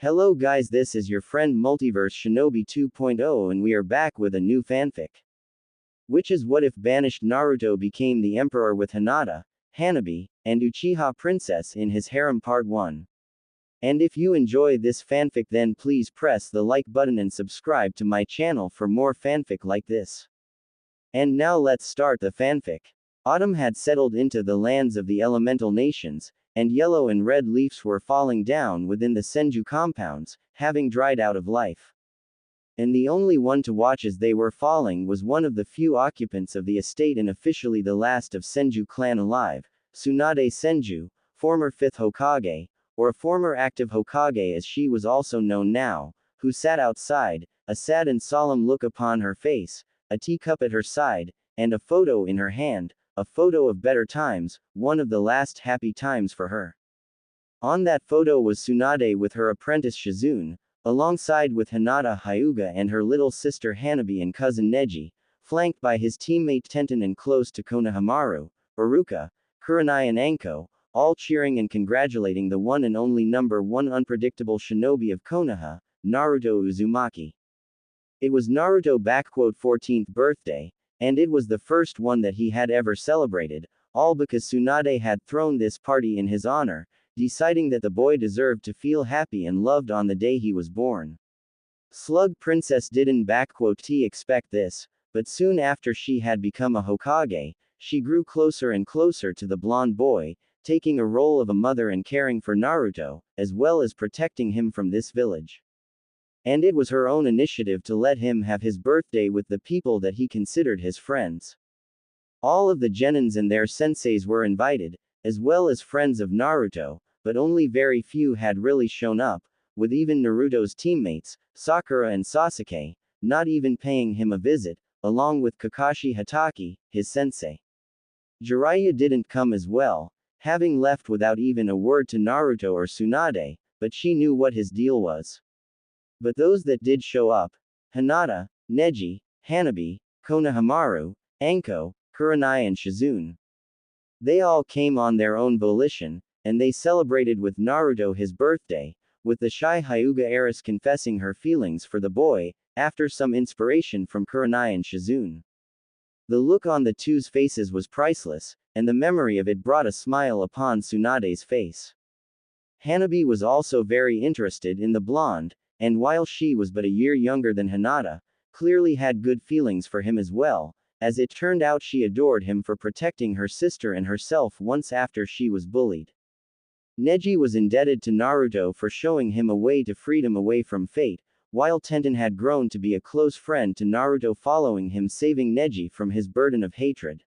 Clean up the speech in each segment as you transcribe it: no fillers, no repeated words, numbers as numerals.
Hello guys, this is your friend Multiverse Shinobi 2.0 and we are back with a new fanfic. Which is what if Banished Naruto became the emperor with Hinata, Hanabi, and Uchiha princess in his harem part 1. And if you enjoy this fanfic then please press the like button and subscribe to my channel for more fanfic like this. And now let's start the fanfic. Autumn had settled into the lands of the elemental nations, and yellow and red leaves were falling down within the Senju compounds, having dried out of life. And the only one to watch as they were falling was one of the few occupants of the estate and officially the last of Senju clan alive, Tsunade Senju, former 5th Hokage, or a former active Hokage as she was also known now, who sat outside, a sad and solemn look upon her face, a teacup at her side, and a photo in her hand, a photo of better times, one of the last happy times for her. On that photo was Tsunade with her apprentice Shizune, alongside with Hinata Hyuga and her little sister Hanabi and cousin Neji, flanked by his teammate Tenten and close to Konohamaru, Iruka, Kurenai and Anko, all cheering and congratulating the one and only number 1 unpredictable shinobi of Konoha, Naruto Uzumaki. It was Naruto's 14th birthday, and it was the first one that he had ever celebrated, all because Tsunade had thrown this party in his honor, deciding that the boy deserved to feel happy and loved on the day he was born. Slug Princess didn't expect this, but soon after she had become a Hokage, she grew closer and closer to the blonde boy, taking a role of a mother and caring for Naruto, as well as protecting him from this village. And it was her own initiative to let him have his birthday with the people that he considered his friends. All of the genins and their senseis were invited, as well as friends of Naruto, but only very few had really shown up, with even Naruto's teammates, Sakura and Sasuke, not even paying him a visit, along with Kakashi Hatake, his sensei. Jiraiya didn't come as well, having left without even a word to Naruto or Tsunade, but she knew what his deal was. But those that did show up, Hinata, Neji, Hanabi, Konohamaru, Anko, Kurenai and Shizune. They all came on their own volition, and they celebrated with Naruto his birthday, with the shy Hyuga heiress confessing her feelings for the boy, after some inspiration from Kurenai and Shizune. The look on the two's faces was priceless, and the memory of it brought a smile upon Tsunade's face. Hanabi was also very interested in the blonde, and while she was but a year younger than Hinata, clearly had good feelings for him as well, as it turned out she adored him for protecting her sister and herself once after she was bullied. Neji was indebted to Naruto for showing him a way to freedom away from fate, while Tenten had grown to be a close friend to Naruto following him saving Neji from his burden of hatred.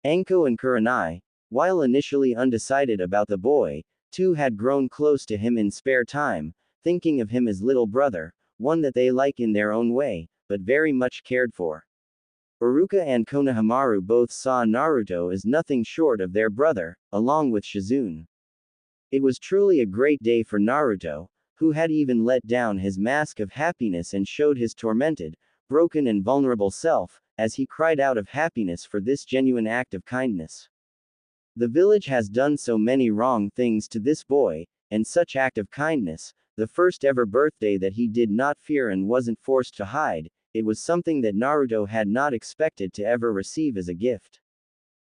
Anko and Kurenai, while initially undecided about the boy, too had grown close to him in spare time, thinking of him as little brother, one that they like in their own way, but very much cared for. Iruka and Konohamaru both saw Naruto as nothing short of their brother, along with Shizune. It was truly a great day for Naruto, who had even let down his mask of happiness and showed his tormented, broken and vulnerable self, as he cried out of happiness for this genuine act of kindness. The village has done so many wrong things to this boy, and such act of kindness, the first ever birthday that he did not fear and wasn't forced to hide, it was something that Naruto had not expected to ever receive as a gift.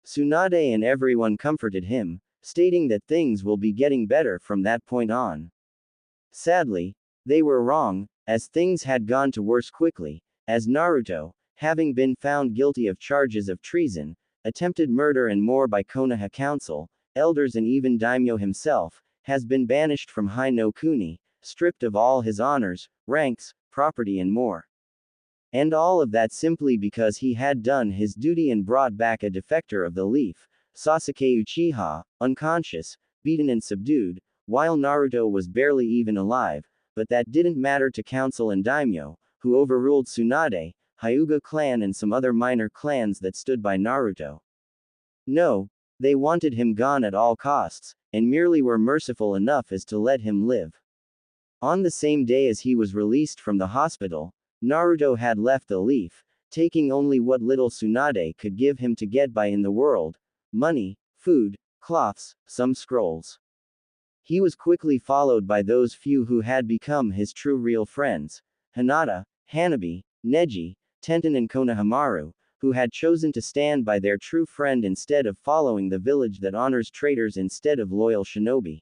Tsunade and everyone comforted him, stating that things will be getting better from that point on. Sadly, they were wrong, as things had gone to worse quickly, as Naruto, having been found guilty of charges of treason, attempted murder and more by Konoha Council, elders and even Daimyo himself, has been banished from Hai no Kuni, stripped of all his honors, ranks, property and more. And all of that simply because he had done his duty and brought back a defector of the leaf, Sasuke Uchiha, unconscious, beaten and subdued, while Naruto was barely even alive, but that didn't matter to Council and Daimyo, who overruled Tsunade, Hyuga clan and some other minor clans that stood by Naruto. No, they wanted him gone at all costs, and merely were merciful enough as to let him live. On the same day as he was released from the hospital, Naruto had left the leaf, taking only what little Tsunade could give him to get by in the world: money, food, cloths, some scrolls. He was quickly followed by those few who had become his true real friends: Hinata, Hanabi, Neji, Tenten and Konohamaru, who had chosen to stand by their true friend instead of following the village that honors traitors instead of loyal shinobi.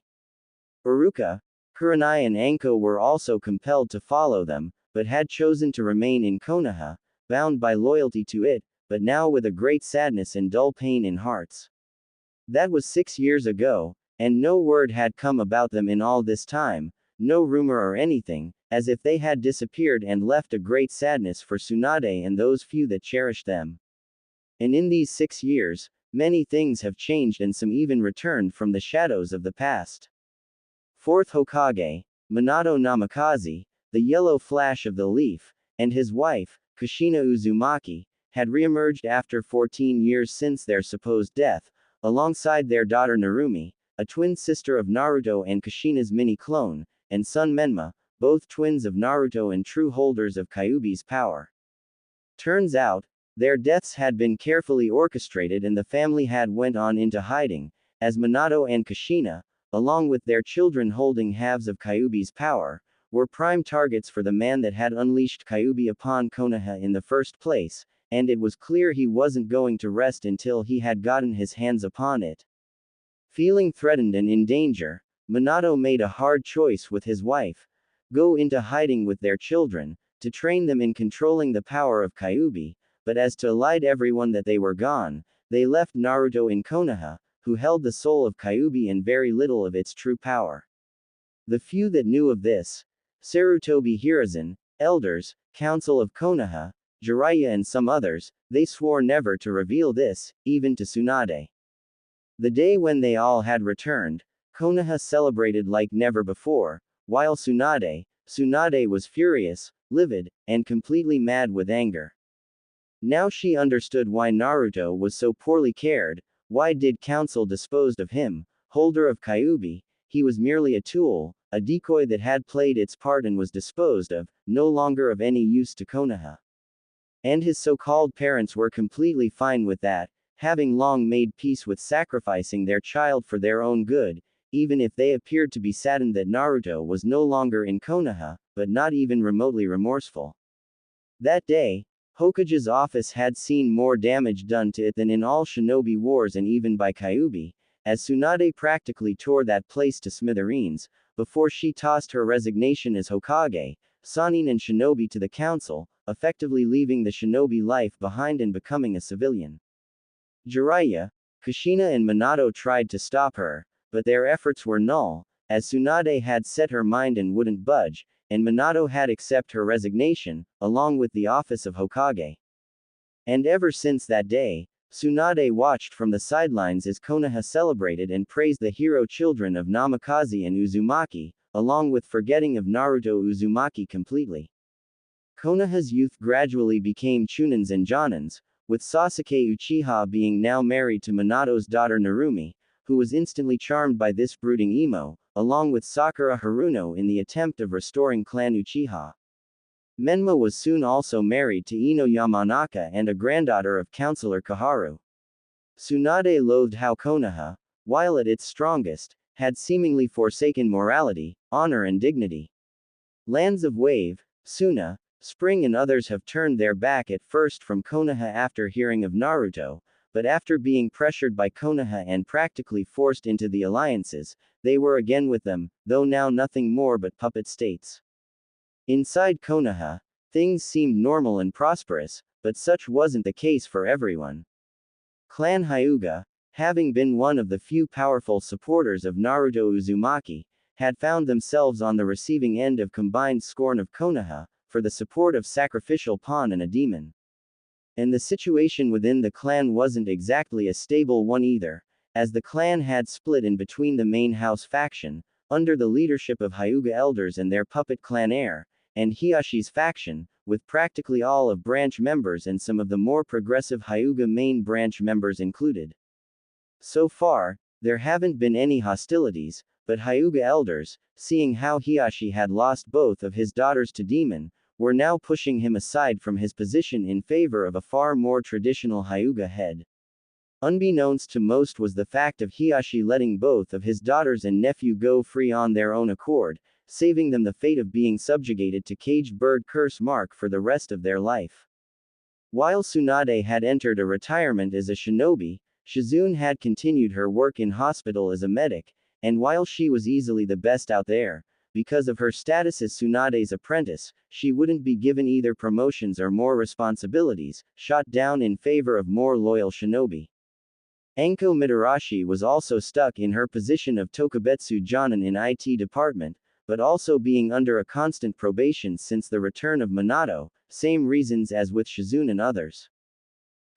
Uruka, Kurenai and Anko were also compelled to follow them, but had chosen to remain in Konoha, bound by loyalty to it, but now with a great sadness and dull pain in hearts. That was 6 years ago, and no word had come about them in all this time, no rumor or anything, as if they had disappeared and left a great sadness for Tsunade and those few that cherished them. And in these 6 years, many things have changed and some even returned from the shadows of the past. Fourth Hokage, Minato Namikaze, the yellow flash of the leaf, and his wife, Kushina Uzumaki, had re-emerged after 14 years since their supposed death, alongside their daughter Narumi, a twin sister of Naruto and Kushina's mini-clone, and son Menma, both twins of Naruto and true holders of Kyuubi's power. Turns out, their deaths had been carefully orchestrated and the family had went on into hiding, as Minato and Kushina, along with their children holding halves of Kyuubi's power, were prime targets for the man that had unleashed Kyuubi upon Konoha in the first place, and it was clear he wasn't going to rest until he had gotten his hands upon it. Feeling threatened and in danger, Minato made a hard choice with his wife: go into hiding with their children, to train them in controlling the power of Kyuubi, but as to lie to everyone that they were gone, they left Naruto in Konoha, who held the soul of Kyuubi and very little of its true power. The few that knew of this, Sarutobi Hiruzen, elders, council of Konoha, Jiraiya and some others, they swore never to reveal this, even to Tsunade. The day when they all had returned, Konoha celebrated like never before, while Tsunade was furious, livid, and completely mad with anger. Now she understood why Naruto was so poorly cared. Why did council disposed of him, holder of Kyuubi? He was merely a tool, a decoy that had played its part and was disposed of, no longer of any use to Konoha. And his so-called parents were completely fine with that, having long made peace with sacrificing their child for their own good, even if they appeared to be saddened that Naruto was no longer in Konoha, but not even remotely remorseful. That day, Hokage's office had seen more damage done to it than in all shinobi wars and even by Kyuubi, as Tsunade practically tore that place to smithereens, before she tossed her resignation as Hokage, Sannin and shinobi to the council, effectively leaving the shinobi life behind and becoming a civilian. Jiraiya, Kushina and Minato tried to stop her, but their efforts were null, as Tsunade had set her mind and wouldn't budge, and Minato had accepted her resignation, along with the office of Hokage. And ever since that day, Tsunade watched from the sidelines as Konoha celebrated and praised the hero children of Namikaze and Uzumaki, along with forgetting of Naruto Uzumaki completely. Konoha's youth gradually became Chunins and Jonins, with Sasuke Uchiha being now married to Minato's daughter Narumi, who was instantly charmed by this brooding emo, along with Sakura Haruno in the attempt of restoring clan Uchiha. Menma was soon also married to Ino Yamanaka and a granddaughter of Councillor Kaharu. Tsunade loathed how Konoha, while at its strongest, had seemingly forsaken morality, honor and dignity. Lands of Wave, Suna, Spring and others have turned their back at first from Konoha after hearing of Naruto, but after being pressured by Konoha and practically forced into the alliances, they were again with them, though now nothing more but puppet states. Inside Konoha, things seemed normal and prosperous, but such wasn't the case for everyone. Clan Hyuga, having been one of the few powerful supporters of Naruto Uzumaki, had found themselves on the receiving end of combined scorn of Konoha, for the support of sacrificial pawn and a demon. And the situation within the clan wasn't exactly a stable one either, as the clan had split in between the main house faction, under the leadership of Hyuga elders and their puppet clan heir, and Hiyashi's faction, with practically all of branch members and some of the more progressive Hyuga main branch members included. So far, there haven't been any hostilities, but Hyuga elders, seeing how Hiyashi had lost both of his daughters to demon, were now pushing him aside from his position in favor of a far more traditional Hyuga head. Unbeknownst to most was the fact of Hiyashi letting both of his daughters and nephew go free on their own accord, saving them the fate of being subjugated to caged bird curse mark for the rest of their life. While Tsunade had entered a retirement as a shinobi, Shizune had continued her work in hospital as a medic, and while she was easily the best out there, because of her status as Tsunade's apprentice, she wouldn't be given either promotions or more responsibilities, shot down in favor of more loyal shinobi. Enko Mitarashi was also stuck in her position of Tokubetsu Jonin in IT department, but also being under a constant probation since the return of Minato, same reasons as with Shizune and others.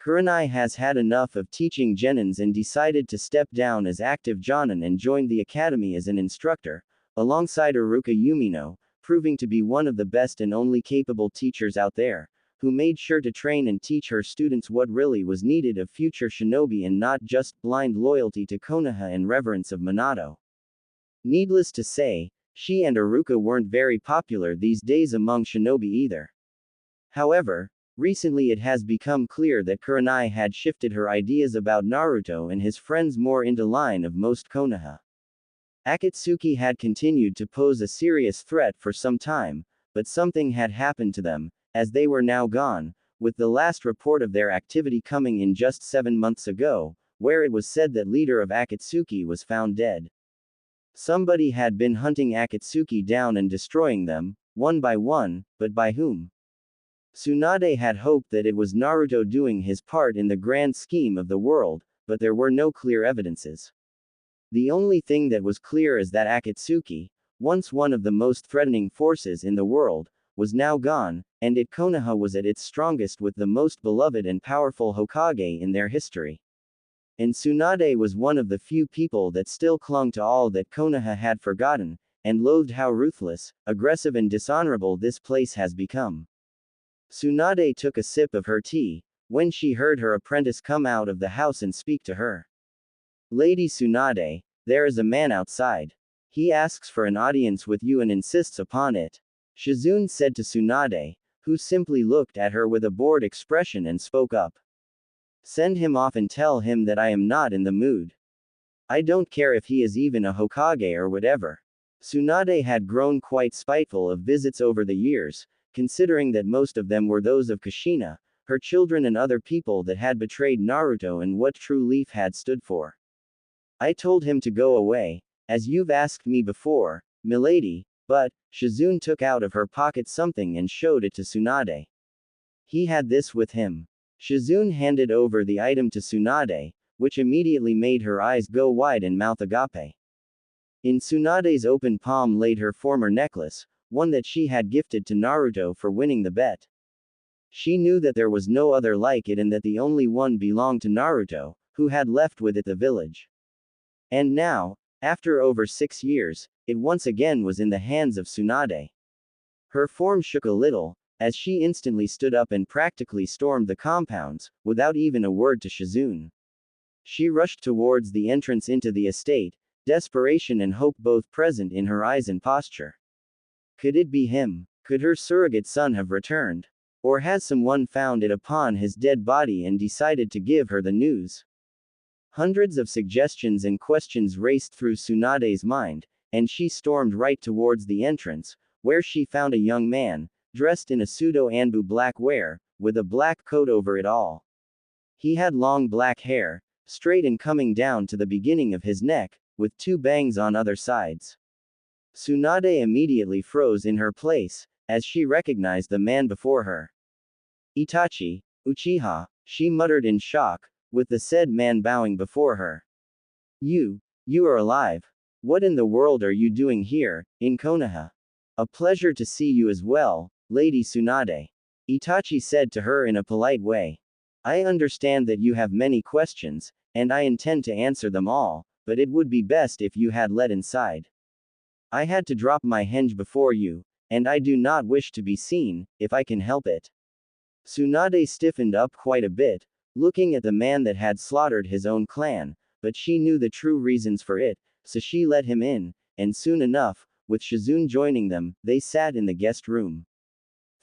Kurenai has had enough of teaching genins and decided to step down as active Jonin and joined the academy as an instructor, alongside Iruka Yumino, proving to be one of the best and only capable teachers out there, who made sure to train and teach her students what really was needed of future shinobi and not just blind loyalty to Konoha and reverence of Minato. Needless to say, she and Iruka weren't very popular these days among shinobi either. However, recently it has become clear that Kurenai had shifted her ideas about Naruto and his friends more into line of most Konoha. Akatsuki had continued to pose a serious threat for some time, but something had happened to them, as they were now gone, with the last report of their activity coming in just 7 months ago, where it was said that leader of Akatsuki was found dead. Somebody had been hunting Akatsuki down and destroying them, one by one, but by whom? Tsunade had hoped that it was Naruto doing his part in the grand scheme of the world, but there were no clear evidences. The only thing that was clear is that Akatsuki, once one of the most threatening forces in the world, was now gone, and Konoha was at its strongest with the most beloved and powerful Hokage in their history. And Tsunade was one of the few people that still clung to all that Konoha had forgotten, and loathed how ruthless, aggressive and dishonorable this place has become. Tsunade took a sip of her tea, when she heard her apprentice come out of the house and speak to her. Lady Tsunade, there is a man outside. He asks for an audience with you and insists upon it. Shizune said to Tsunade, who simply looked at her with a bored expression and spoke up. Send him off and tell him that I am not in the mood. I don't care if he is even a Hokage or whatever. Tsunade had grown quite spiteful of visits over the years, considering that most of them were those of Kushina, her children and other people that had betrayed Naruto and what True Leaf had stood for. I told him to go away, as you've asked me before, milady, but, Shizune took out of her pocket something and showed it to Tsunade. He had this with him. Shizune handed over the item to Tsunade, which immediately made her eyes go wide and mouth agape. In Tsunade's open palm laid her former necklace, one that she had gifted to Naruto for winning the bet. She knew that there was no other like it and that the only one belonged to Naruto, who had left with it the village. And now, after over 6 years, it once again was in the hands of Tsunade. Her form shook a little, as she instantly stood up and practically stormed the compounds, without even a word to Shizune. She rushed towards the entrance into the estate, desperation and hope both present in her eyes and posture. Could it be him? Could her surrogate son have returned? Or has someone found it upon his dead body and decided to give her the news? Hundreds of suggestions and questions raced through Tsunade's mind, and she stormed right towards the entrance, where she found a young man, dressed in a pseudo-Anbu black wear, with a black coat over it all. He had long black hair, straight and coming down to the beginning of his neck, with 2 bangs on other sides. Tsunade immediately froze in her place, as she recognized the man before her. Itachi, Uchiha, she muttered in shock, with the said man bowing before her. You are alive. What in the world are you doing here, in Konoha? A pleasure to see you as well, Lady Tsunade. Itachi said to her in a polite way. I understand that you have many questions, and I intend to answer them all, but it would be best if you had let inside. I had to drop my henge before you, and I do not wish to be seen, if I can help it. Tsunade stiffened up quite a bit, looking at the man that had slaughtered his own clan, but she knew the true reasons for it, so she let him in, and soon enough, with Shizune joining them, they sat in the guest room.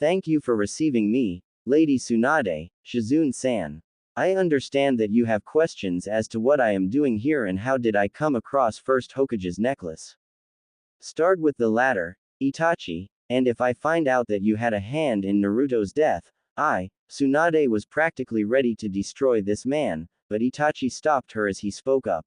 Thank you for receiving me, Lady Tsunade, Shizune-san. I understand that you have questions as to what I am doing here and how did I come across First Hokage's necklace. Start with the latter, Itachi, and if I find out that you had a hand in Naruto's death, Tsunade was practically ready to destroy this man, but Itachi stopped her as he spoke up.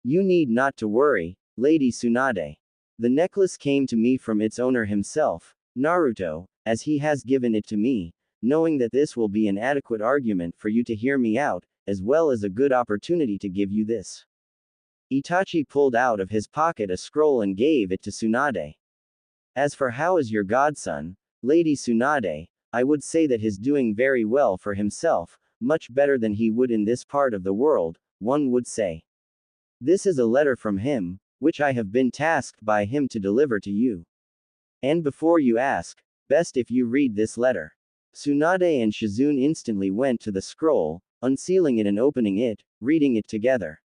You need not to worry, Lady Tsunade. The necklace came to me from its owner himself, Naruto, as he has given it to me, knowing that this will be an adequate argument for you to hear me out, as well as a good opportunity to give you this. Itachi pulled out of his pocket a scroll and gave it to Tsunade. As for how is your godson, Lady Tsunade, I would say that he's doing very well for himself, much better than he would in this part of the world, one would say. This is a letter from him, which I have been tasked by him to deliver to you. And before you ask, best if you read this letter. Tsunade and Shizune instantly went to the scroll, unsealing it and opening it, reading it together.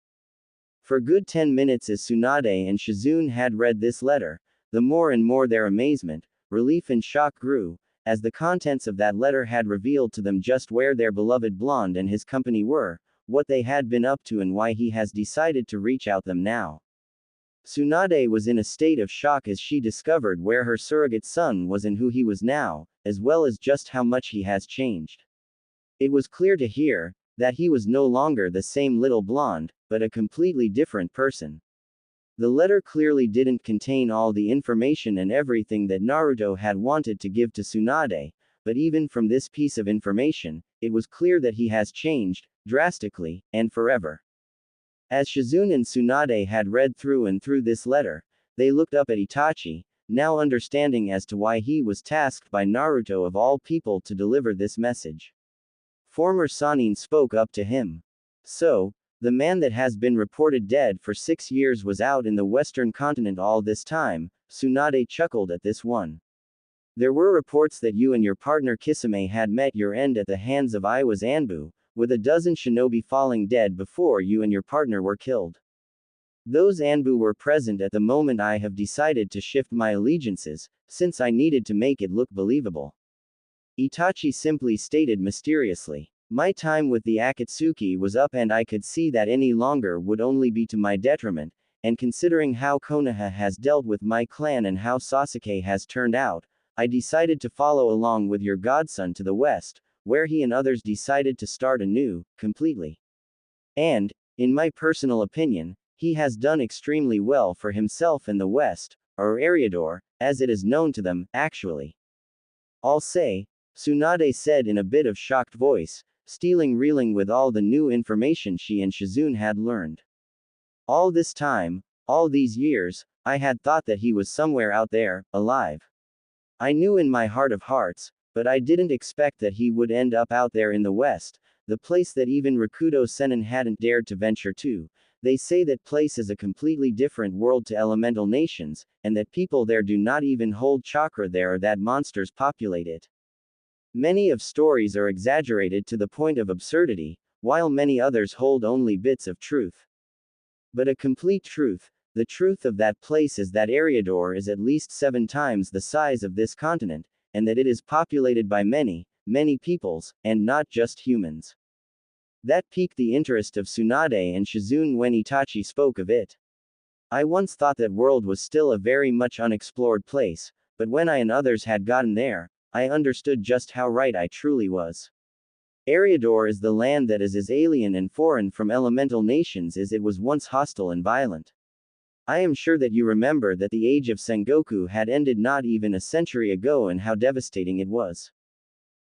For good 10 minutes as Tsunade and Shizune had read this letter, the more and more their amazement, relief and shock grew, as the contents of that letter had revealed to them just where their beloved blonde and his company were, what they had been up to and why he has decided to reach out them now. Tsunade was in a state of shock as she discovered where her surrogate son was and who he was now, as well as just how much he has changed. It was clear to hear that he was no longer the same little blonde, but a completely different person. The letter clearly didn't contain all the information and everything that Naruto had wanted to give to Tsunade, but even from this piece of information, it was clear that he has changed, drastically, and forever. As Shizune and Tsunade had read through and through this letter, they looked up at Itachi, now understanding as to why he was tasked by Naruto of all people to deliver this message. Former Sannin spoke up to him. So, the man that has been reported dead for 6 years was out in the western continent all this time, Tsunade chuckled at this one. There were reports that you and your partner Kisame had met your end at the hands of Iwa's Anbu, with a dozen shinobi falling dead before you and your partner were killed. Those Anbu were present at the moment I have decided to shift my allegiances, since I needed to make it look believable. Itachi simply stated mysteriously. My time with the Akatsuki was up and I could see that any longer would only be to my detriment, and considering how Konoha has dealt with my clan and how Sasuke has turned out, I decided to follow along with your godson to the west, where he and others decided to start anew, completely. And, in my personal opinion, he has done extremely well for himself in the west, or Eriador, as it is known to them, actually. I'll say, Tsunade said in a bit of shocked voice, reeling with all the new information she and Shizune had learned. All this time, all these years, I had thought that he was somewhere out there, alive. I knew in my heart of hearts, but I didn't expect that he would end up out there in the west, the place that even Rakudo Sennin hadn't dared to venture to. They say that place is a completely different world to elemental nations, and that people there do not even hold chakra there or that monsters populate it. Many of stories are exaggerated to the point of absurdity, while many others hold only bits of truth. But a complete truth, the truth of that place is that Eriador is at least 7 times the size of this continent, and that it is populated by many, many peoples, and not just humans. That piqued the interest of Tsunade and Shizune when Itachi spoke of it. I once thought that world was still a very much unexplored place, but when I and others had gotten there, I understood just how right I truly was. Eriador is the land that is as alien and foreign from elemental nations as it was once hostile and violent. I am sure that you remember that the age of Sengoku had ended not even a century ago and how devastating it was.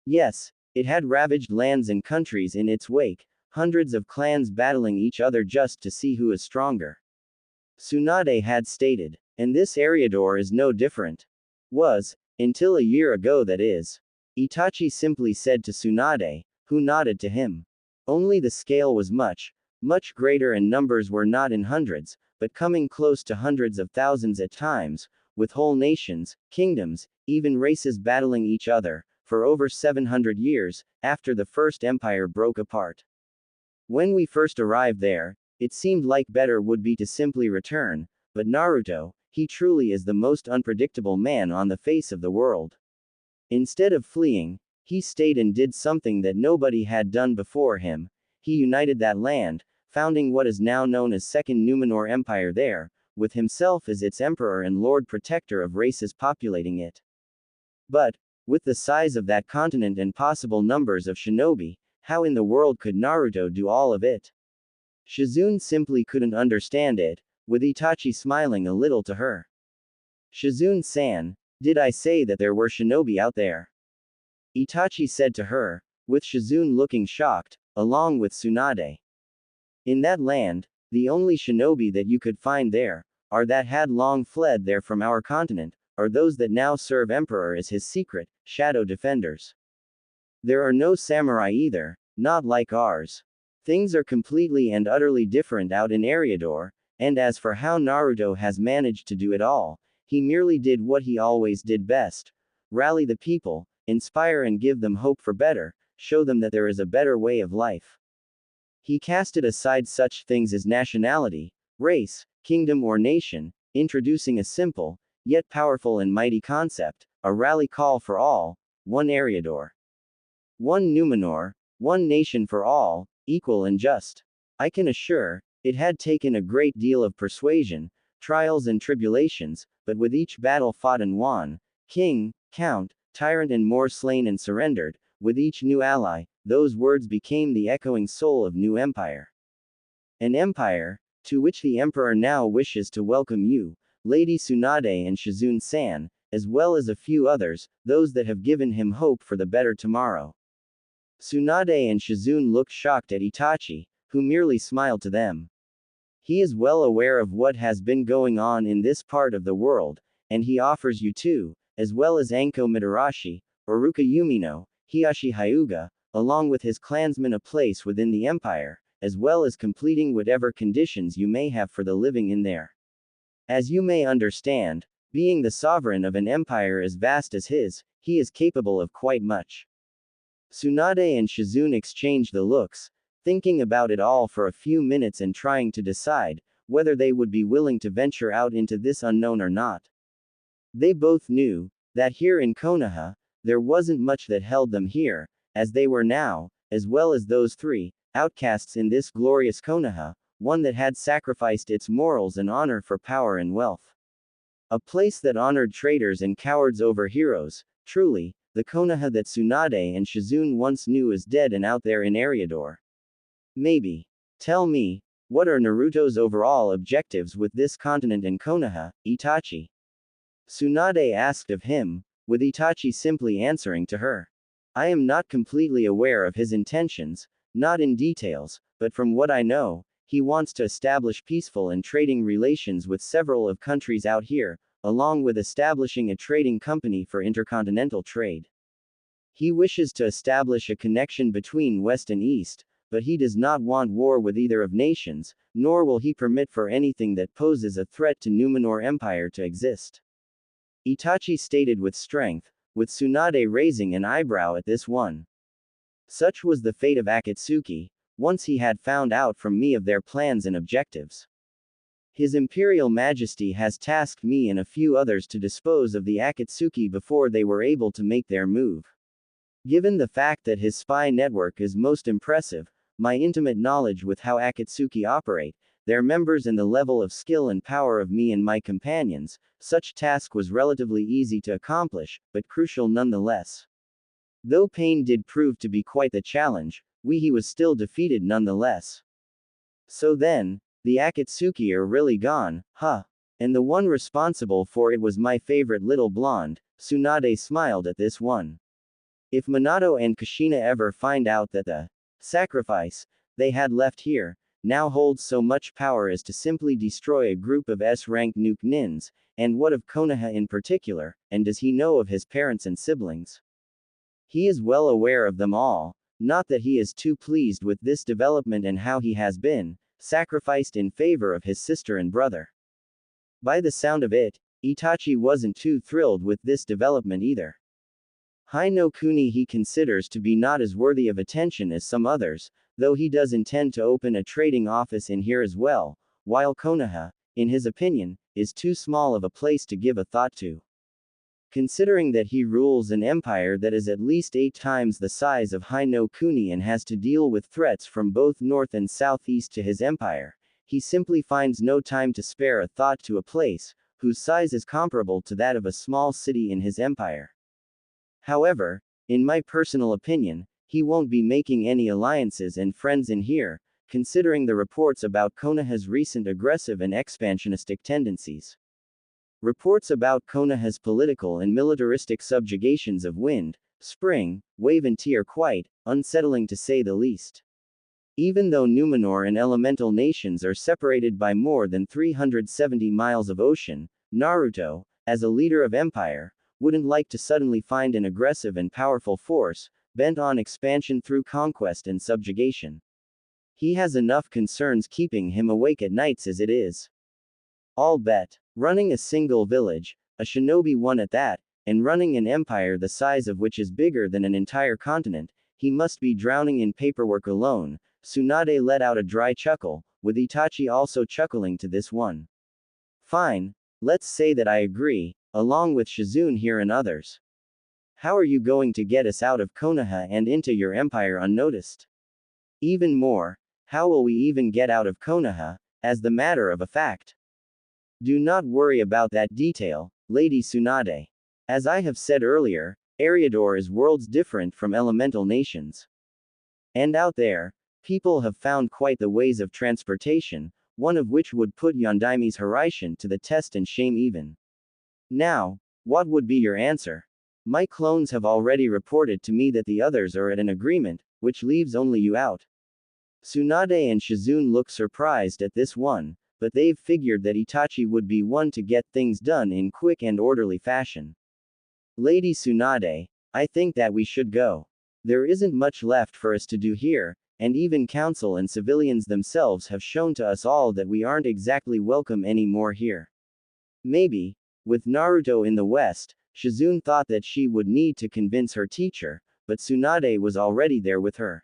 Yes, it had ravaged lands and countries in its wake, hundreds of clans battling each other just to see who is stronger. Tsunade had stated, and this Eriador is no different. Was, until a year ago that is. Itachi simply said to Tsunade, who nodded to him. Only the scale was much, much greater and numbers were not in hundreds, but coming close to hundreds of thousands at times, with whole nations, kingdoms, even races battling each other, for over 700 years, after the First Empire broke apart. When we first arrived there, it seemed like better would be to simply return, but Naruto, he truly is the most unpredictable man on the face of the world. Instead of fleeing, He stayed and did something that nobody had done before him. He united that land, founding what is now known as Second Numenor Empire there, with himself as its emperor and lord protector of races populating it. But, with the size of that continent and possible numbers of shinobi, how in the world could Naruto do all of it? Shizune simply couldn't understand it, with Itachi smiling a little to her. Shizune-san, did I say that there were shinobi out there? Itachi said to her, with Shizune looking shocked, along with Tsunade. In that land, the only shinobi that you could find there, are that had long fled there from our continent, are those that now serve Emperor as his secret, shadow defenders. There are no samurai either, not like ours. Things are completely and utterly different out in Eriador, and as for how Naruto has managed to do it all, he merely did what he always did best: rally the people, inspire and give them hope for better, show them that there is a better way of life. He casted aside such things as nationality, race, kingdom or nation, introducing a simple, yet powerful and mighty concept, a rally call for all, one Eriador. One Numenor, one nation for all, equal and just. I can assure, it had taken a great deal of persuasion, trials and tribulations, but with each battle fought and won, king, count, tyrant and more slain and surrendered, with each new ally, those words became the echoing soul of new empire. An empire, to which the emperor now wishes to welcome you, Lady Tsunade and Shizune-san, as well as a few others, those that have given him hope for the better tomorrow. Tsunade and Shizune looked shocked at Itachi, who merely smiled to them. He is well aware of what has been going on in this part of the world, and he offers you too, as well as Anko Mitarashi, Uruka Yumino, Hiyashi Hyuga, along with his clansmen a place within the empire, as well as completing whatever conditions you may have for the living in there. As you may understand, being the sovereign of an empire as vast as his, he is capable of quite much. Tsunade and Shizune exchanged the looks, thinking about it all for a few minutes and trying to decide whether they would be willing to venture out into this unknown or not. They both knew that here in Konoha, there wasn't much that held them here, as they were now, as well as those three outcasts in this glorious Konoha, one that had sacrificed its morals and honor for power and wealth. A place that honored traitors and cowards over heroes. Truly, the Konoha that Tsunade and Shizune once knew is dead and out there in Eriador. Maybe. Tell me, what are Naruto's overall objectives with this continent and Konoha, Itachi? Tsunade asked of him, with Itachi simply answering to her. I am not completely aware of his intentions, not in details, but from what I know, he wants to establish peaceful and trading relations with several of countries out here, along with establishing a trading company for intercontinental trade. He wishes to establish a connection between West and East, but he does not want war with either of nations, nor will he permit for anything that poses a threat to Numenor Empire to exist. Itachi stated with strength, with Tsunade raising an eyebrow at this one. Such was the fate of Akatsuki, once he had found out from me of their plans and objectives. His Imperial Majesty has tasked me and a few others to dispose of the Akatsuki before they were able to make their move. Given the fact that his spy network is most impressive, my intimate knowledge with how Akatsuki operate, their members and the level of skill and power of me and my companions, such task was relatively easy to accomplish, but crucial nonetheless. Though pain did prove to be quite the challenge, he was still defeated nonetheless. So then, the Akatsuki are really gone, huh? And the one responsible for it was my favorite little blonde. Tsunade smiled at this one. If Minato and Kushina ever find out that the sacrifice they had left here now holds so much power as to simply destroy a group of S-rank nuke nins, and what of Konoha in particular, and does he know of his parents and siblings? He is well aware of them all, not that he is too pleased with this development and how he has been sacrificed in favor of his sister and brother. By the sound of it, Itachi wasn't too thrilled with this development either. Hai no Kuni he considers to be not as worthy of attention as some others, though he does intend to open a trading office in here as well, while Konoha, in his opinion, is too small of a place to give a thought to. Considering that he rules an empire that is at least 8 times the size of Hai no Kuni and has to deal with threats from both north and southeast to his empire, he simply finds no time to spare a thought to a place whose size is comparable to that of a small city in his empire. However, in my personal opinion, he won't be making any alliances and friends in here, considering the reports about Konoha's recent aggressive and expansionistic tendencies. Reports about Konoha's political and militaristic subjugations of Wind, Spring, Wave and Tea are quite unsettling to say the least. Even though Numenor and elemental nations are separated by more than 370 miles of ocean, Naruto, as a leader of empire, wouldn't like to suddenly find an aggressive and powerful force, bent on expansion through conquest and subjugation. He has enough concerns keeping him awake at nights as it is. I'll bet. Running a single village, a shinobi one at that, and running an empire the size of which is bigger than an entire continent, he must be drowning in paperwork alone. Tsunade let out a dry chuckle, with Itachi also chuckling to this one. Fine, let's say that I agree, along with Shizune here and others. How are you going to get us out of Konoha and into your empire unnoticed? Even more, how will we even get out of Konoha, as the matter of a fact? Do not worry about that detail, Lady Tsunade. As I have said earlier, Eriador is worlds different from elemental nations. And out there, people have found quite the ways of transportation, one of which would put Yondaime's Hiraishin to the test and shame even. Now, what would be your answer? My clones have already reported to me that the others are at an agreement, which leaves only you out. Tsunade and Shizune look surprised at this one, but they've figured that Itachi would be one to get things done in quick and orderly fashion. Lady Tsunade, I think that we should go. There isn't much left for us to do here, and even council and civilians themselves have shown to us all that we aren't exactly welcome anymore here. Maybe, with Naruto in the west, Shizune thought that she would need to convince her teacher, but Tsunade was already there with her.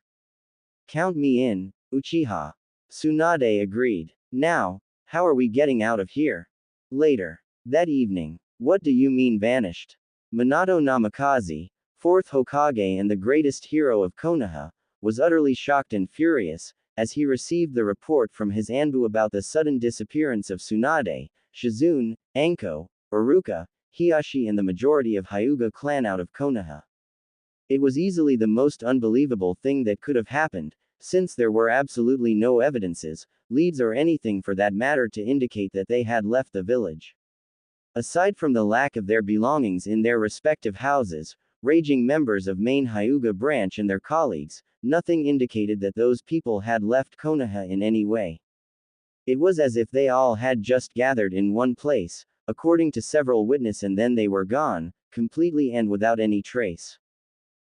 Count me in, Uchiha. Tsunade agreed. Now, how are we getting out of here? Later. That evening. What do you mean vanished? Minato Namikaze, 4th Hokage and the greatest hero of Konoha, was utterly shocked and furious, as he received the report from his Anbu about the sudden disappearance of Tsunade, Shizune, Anko, Iruka, Hiashi and the majority of Hyuga clan out of Konoha. It was easily the most unbelievable thing that could have happened, since there were absolutely no evidences, leads or anything for that matter to indicate that they had left the village. Aside from the lack of their belongings in their respective houses, raging members of main Hyuga branch and their colleagues, nothing indicated that those people had left Konoha in any way. It was as if they all had just gathered in one place, according to several witnesses, and then they were gone, completely and without any trace.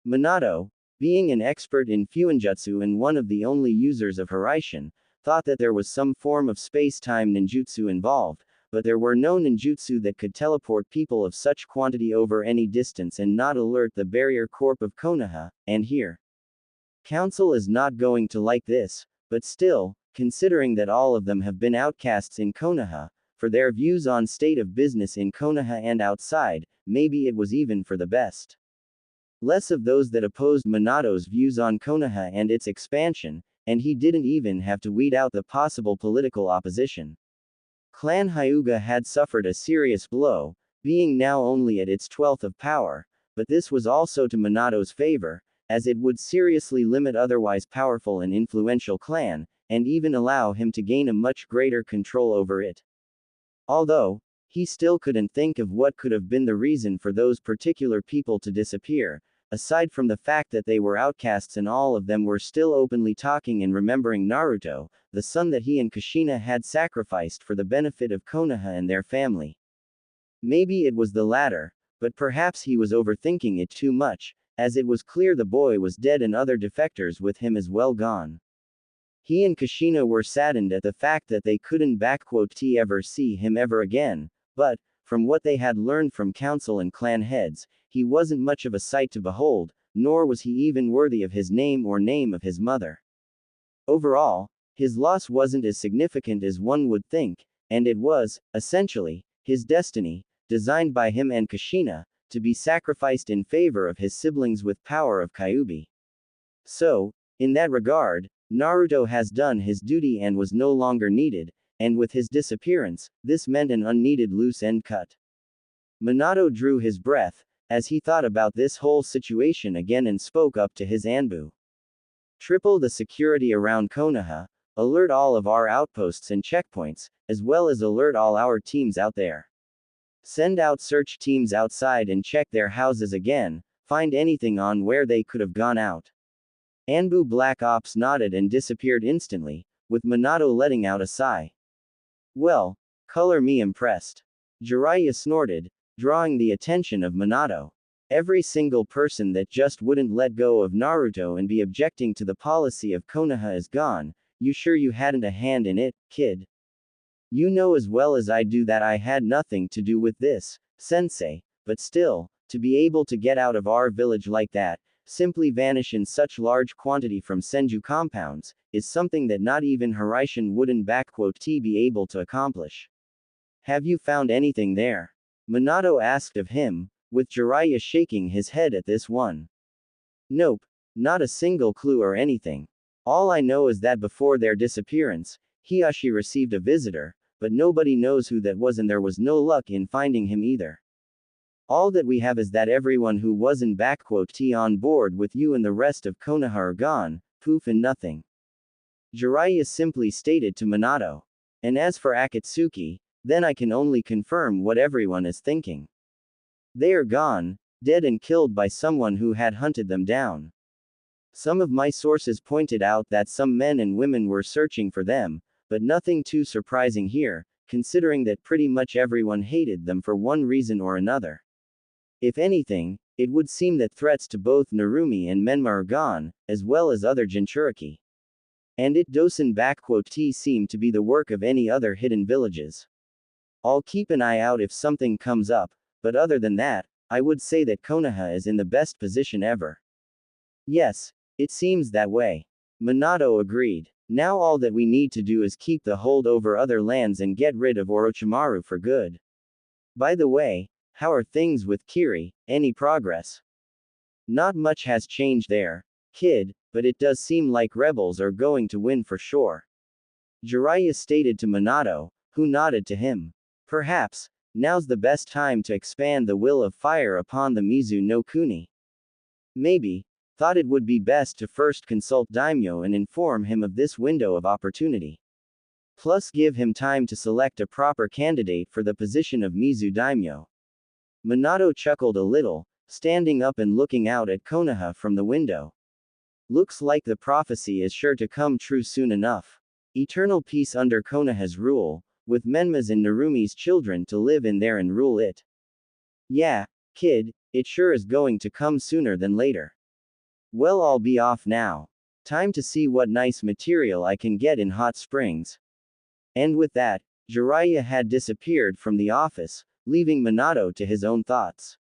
Minato, being an expert in Fuinjutsu and one of the only users of Hiraishin, thought that there was some form of space-time ninjutsu involved, but there were no ninjutsu that could teleport people of such quantity over any distance and not alert the barrier corp of Konoha, and here. Council is not going to like this, but still, considering that all of them have been outcasts in Konoha, for their views on state of business in Konoha and outside, maybe it was even for the best. Less of those that opposed Minato's views on Konoha and its expansion, and he didn't even have to weed out the possible political opposition. Clan Hyuga had suffered a serious blow, being now only at its 12th of power, but this was also to Minato's favor, as it would seriously limit otherwise powerful and influential clan, and even allow him to gain a much greater control over it. Although, he still couldn't think of what could have been the reason for those particular people to disappear, aside from the fact that they were outcasts and all of them were still openly talking and remembering Naruto, the son that he and Kushina had sacrificed for the benefit of Konoha and their family. Maybe it was the latter, but perhaps he was overthinking it too much, as it was clear the boy was dead and other defectors with him as well gone. He and Kushina were saddened at the fact that they couldn't ever see him ever again, but, from what they had learned from council and clan heads, he wasn't much of a sight to behold, nor was he even worthy of his name or name of his mother. Overall, his loss wasn't as significant as one would think, and it was, essentially, his destiny, designed by him and Kushina, to be sacrificed in favor of his siblings with power of Kyuubi. So, in that regard, Naruto has done his duty and was no longer needed, and with his disappearance, this meant an unneeded loose end cut. Minato drew his breath, as he thought about this whole situation again and spoke up to his Anbu. Triple the security around Konoha, alert all of our outposts and checkpoints, as well as alert all our teams out there. Send out search teams outside and check their houses again, find anything on where they could have gone out. Anbu Black Ops nodded and disappeared instantly, with Minato letting out a sigh. Well, color me impressed. Jiraiya snorted, drawing the attention of Minato. Every single person that just wouldn't let go of Naruto and be objecting to the policy of Konoha is gone. You sure you hadn't a hand in it, kid? You know as well as I do that I had nothing to do with this, sensei, but still, to be able to get out of our village like that, simply vanish in such large quantity from Senju compounds, is something that not even Hiraishin wouldn't be able to accomplish. Have you found anything there? Minato asked of him, with Jiraiya shaking his head at this one. Nope, not a single clue or anything. All I know is that before their disappearance, Hiashi received a visitor, but nobody knows who that was and there was no luck in finding him either. All that we have is that everyone who wasn't on board with you and the rest of Konoha are gone, poof and nothing. Jiraiya simply stated to Minato. And as for Akatsuki, then I can only confirm what everyone is thinking. They are gone, dead and killed by someone who had hunted them down. Some of my sources pointed out that some men and women were searching for them, but nothing too surprising here, considering that pretty much everyone hated them for one reason or another. If anything, it would seem that threats to both Narumi and Menma are gone, as well as other Jinchuriki. And it doesn't seem to be the work of any other hidden villages. I'll keep an eye out if something comes up, but other than that, I would say that Konoha is in the best position ever. Yes, it seems that way. Minato agreed. Now all that we need to do is keep the hold over other lands and get rid of Orochimaru for good. By the way, how are things with Kiri, any progress? Not much has changed there, kid, but it does seem like rebels are going to win for sure. Jiraiya stated to Minato, who nodded to him. Perhaps, now's the best time to expand the will of fire upon the Mizu no Kuni. Maybe, thought it would be best to first consult Daimyo and inform him of this window of opportunity. Plus give him time to select a proper candidate for the position of Mizu Daimyo. Minato chuckled a little, standing up and looking out at Konoha from the window. Looks like the prophecy is sure to come true soon enough. Eternal peace under Konoha's rule, with Menma's and Narumi's children to live in there and rule it. Yeah, kid, it sure is going to come sooner than later. Well, I'll be off now. Time to see what nice material I can get in hot springs. And with that, Jiraiya had disappeared from the office, leaving Minato to his own thoughts.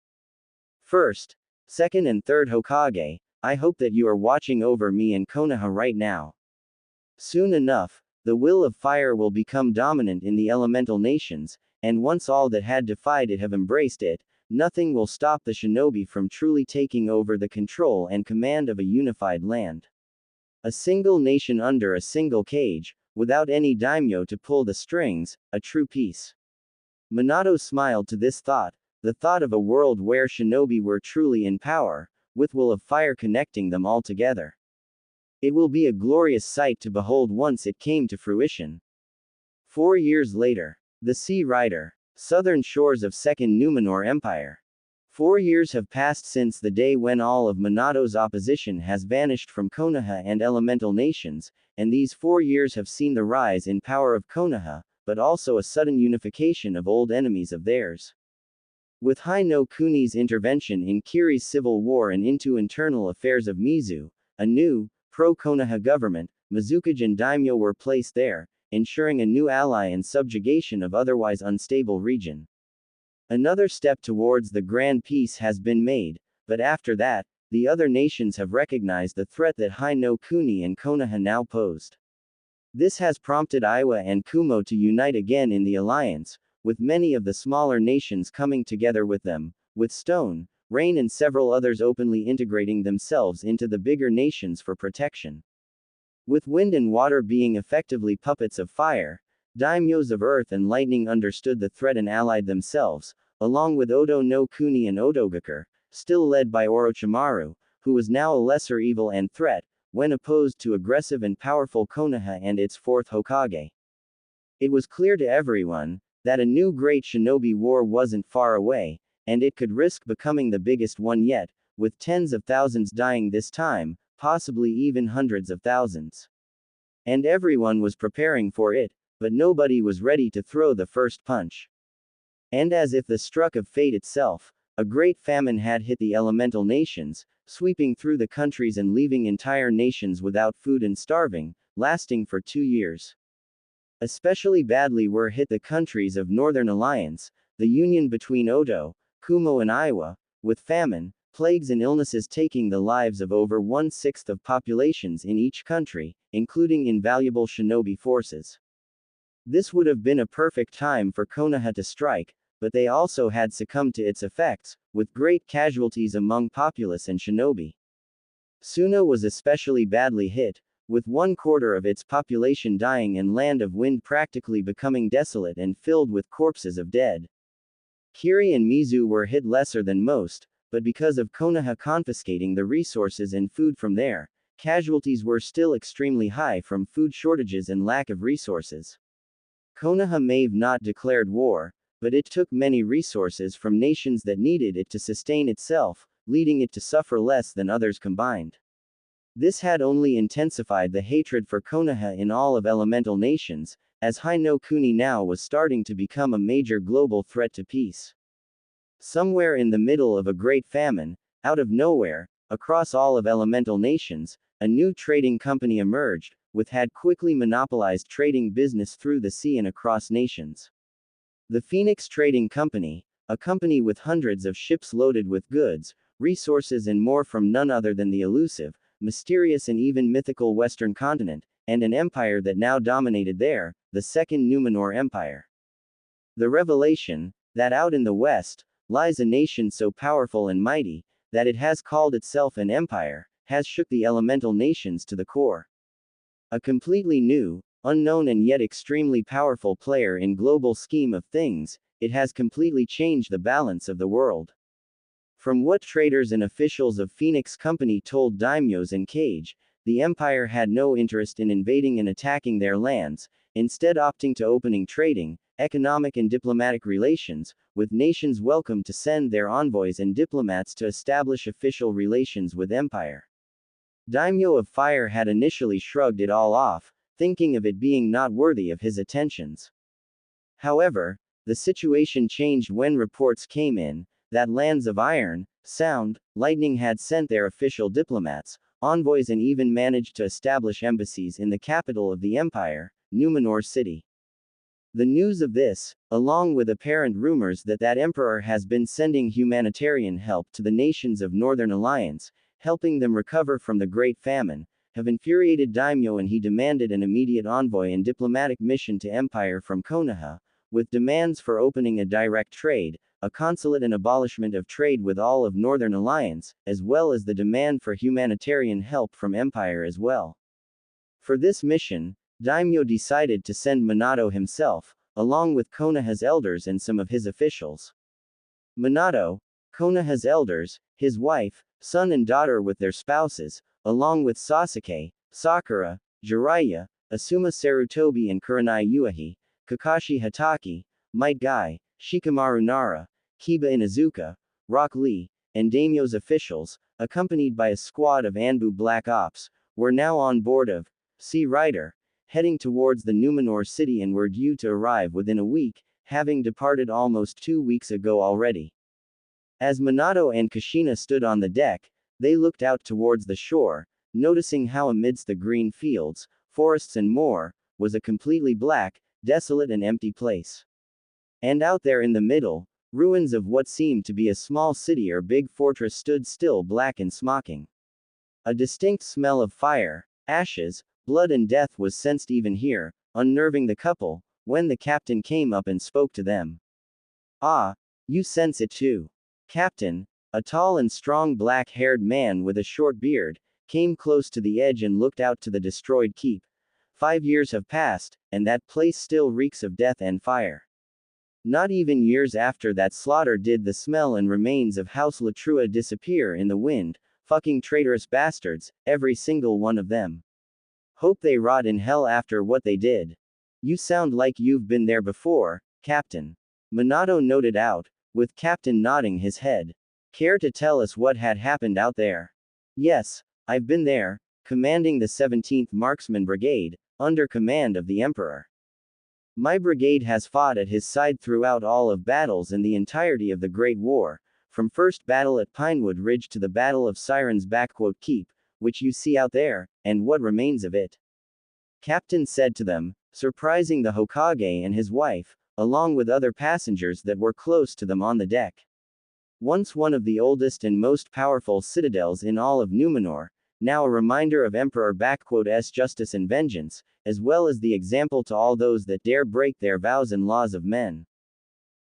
First, second and third Hokage, I hope that you are watching over me and Konoha right now. Soon enough, the will of fire will become dominant in the elemental nations, and once all that had defied it have embraced it, nothing will stop the shinobi from truly taking over the control and command of a unified land. A single nation under a single cage, without any daimyo to pull the strings, a true peace. Minato smiled to this thought, the thought of a world where shinobi were truly in power, with will of fire connecting them all together. It will be a glorious sight to behold once it came to fruition. 4 years later. The Sea Rider. Southern shores of Second Numenor Empire. 4 years have passed since the day when all of Minato's opposition has vanished from Konoha and elemental nations, and these 4 years have seen the rise in power of Konoha, but also a sudden unification of old enemies of theirs. With Hai no Kuni's intervention in Kiri's civil war and into internal affairs of Mizu, a new, pro-Konoha government, Mizukage and Daimyo were placed there, ensuring a new ally and subjugation of otherwise unstable region. Another step towards the grand peace has been made, but after that, the other nations have recognized the threat that Hai no Kuni and Konoha now posed. This has prompted Iwa and Kumo to unite again in the alliance, with many of the smaller nations coming together with them, with stone, rain and several others openly integrating themselves into the bigger nations for protection. With wind and water being effectively puppets of fire, daimyos of earth and lightning understood the threat and allied themselves, along with Odo no Kuni and Odogakure, still led by Orochimaru, who was now a lesser evil and threat, when opposed to aggressive and powerful Konoha and its fourth Hokage. It was clear to everyone that a new great shinobi war wasn't far away, and it could risk becoming the biggest one yet, with tens of thousands dying this time, possibly even hundreds of thousands. And everyone was preparing for it, but nobody was ready to throw the first punch. And as if the stroke of fate itself, a great famine had hit the elemental nations, sweeping through the countries and leaving entire nations without food and starving, lasting for 2 years. Especially badly were hit the countries of Northern Alliance, the union between Odo, Kumo and Iwa, with famine, plagues and illnesses taking the lives of over 1/6 of populations in each country, including invaluable shinobi forces. This would have been a perfect time for Konoha to strike, but they also had succumbed to its effects, with great casualties among populace and shinobi. Suno was especially badly hit, with 1/4 of its population dying and Land of Wind practically becoming desolate and filled with corpses of dead. Kiri and Mizu were hit lesser than most, but because of Konoha confiscating the resources and food from there, casualties were still extremely high from food shortages and lack of resources. Konoha may have not declared war, but it took many resources from nations that needed it to sustain itself, leading it to suffer less than others combined. This had only intensified the hatred for Konoha in all of elemental nations, as Hai no Kuni now was starting to become a major global threat to peace. Somewhere in the middle of a great famine, out of nowhere, across all of elemental nations, a new trading company emerged, which had quickly monopolized trading business through the sea and across nations. The Phoenix Trading Company, a company with hundreds of ships loaded with goods, resources and more from none other than the elusive, mysterious and even mythical Western continent, and an empire that now dominated there, the Second Numenor Empire. The revelation, that out in the West, lies a nation so powerful and mighty, that it has called itself an empire, has shook the elemental nations to the core. A completely new, unknown and yet extremely powerful player in global scheme of things, it has completely changed the balance of the world. From what traders and officials of Phoenix Company told daimyos and Cage, the empire had no interest in invading and attacking their lands, instead opting to opening trading, economic and diplomatic relations, with nations welcome to send their envoys and diplomats to establish official relations with empire. Daimyo of Fire had initially shrugged it all off, thinking of it being not worthy of his attentions. However, the situation changed when reports came in that lands of Iron, Sound, Lightning had sent their official diplomats, envoys and even managed to establish embassies in the capital of the empire, Numenor City. The news of this, along with apparent rumors that that emperor has been sending humanitarian help to the nations of Northern Alliance, helping them recover from the Great Famine, have infuriated Daimyo and he demanded an immediate envoy and diplomatic mission to Empire from Konoha, with demands for opening a direct trade, a consulate and abolishment of trade with all of Northern Alliance, as well as the demand for humanitarian help from Empire as well. For this mission, Daimyo decided to send Minato himself, along with Konoha's elders and some of his officials. Minato, Konoha's elders, his wife, son and daughter with their spouses, along with Sasuke, Sakura, Jiraiya, Asuma Sarutobi and Kurenai Uehi, Kakashi Hatake, Might Guy, Shikamaru Nara, Kiba Inuzuka, Rock Lee, and Daimyo's officials, accompanied by a squad of Anbu Black Ops, were now on board of Sea Rider, heading towards the Numenor city and were due to arrive within a week, having departed almost 2 weeks ago already. As Minato and Kushina stood on the deck, they looked out towards the shore, noticing how amidst the green fields, forests and more, was a completely black, desolate and empty place. And out there in the middle, ruins of what seemed to be a small city or big fortress stood still black and smoking. A distinct smell of fire, ashes, blood and death was sensed even here, unnerving the couple, when the captain came up and spoke to them. "Ah, you sense it too. Captain, a tall and strong black-haired man with a short beard, came close to the edge and looked out to the destroyed keep. 5 years have passed, and that place still reeks of death and fire. Not even years after that slaughter did the smell and remains of House Latrua disappear in the wind. Fucking traitorous bastards, every single one of them. Hope they rot in hell after what they did. You sound like you've been there before, Captain. Minato noted out, with Captain nodding his head. Care to tell us what had happened out there? Yes, I've been there, commanding the 17th Marksman Brigade, under command of the Emperor. My brigade has fought at his side throughout all of battles in the entirety of the Great War, from first battle at Pinewood Ridge to the Battle of Sirens Keep, which you see out there, and what remains of it. Captain said to them, surprising the Hokage and his wife, along with other passengers that were close to them on the deck. Once one of the oldest and most powerful citadels in all of Numenor, now a reminder of Emperor's justice and vengeance, as well as the example to all those that dare break their vows and laws of men.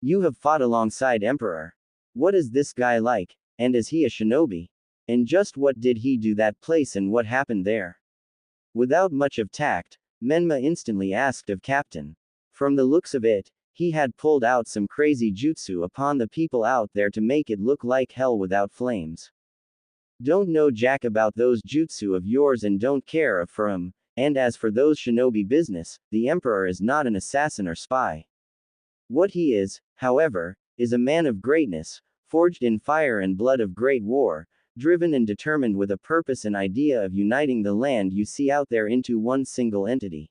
You have fought alongside Emperor. What is this guy like, and is he a shinobi? And just what did he do that place and what happened there? Without much of tact, Menma instantly asked of Captain. From the looks of it, he had pulled out some crazy jutsu upon the people out there to make it look like hell without flames. Don't know jack about those jutsu of yours and don't care for 'em, and as for those shinobi business, the Emperor is not an assassin or spy. What he is, however, is a man of greatness, forged in fire and blood of great war, driven and determined with a purpose and idea of uniting the land you see out there into one single entity.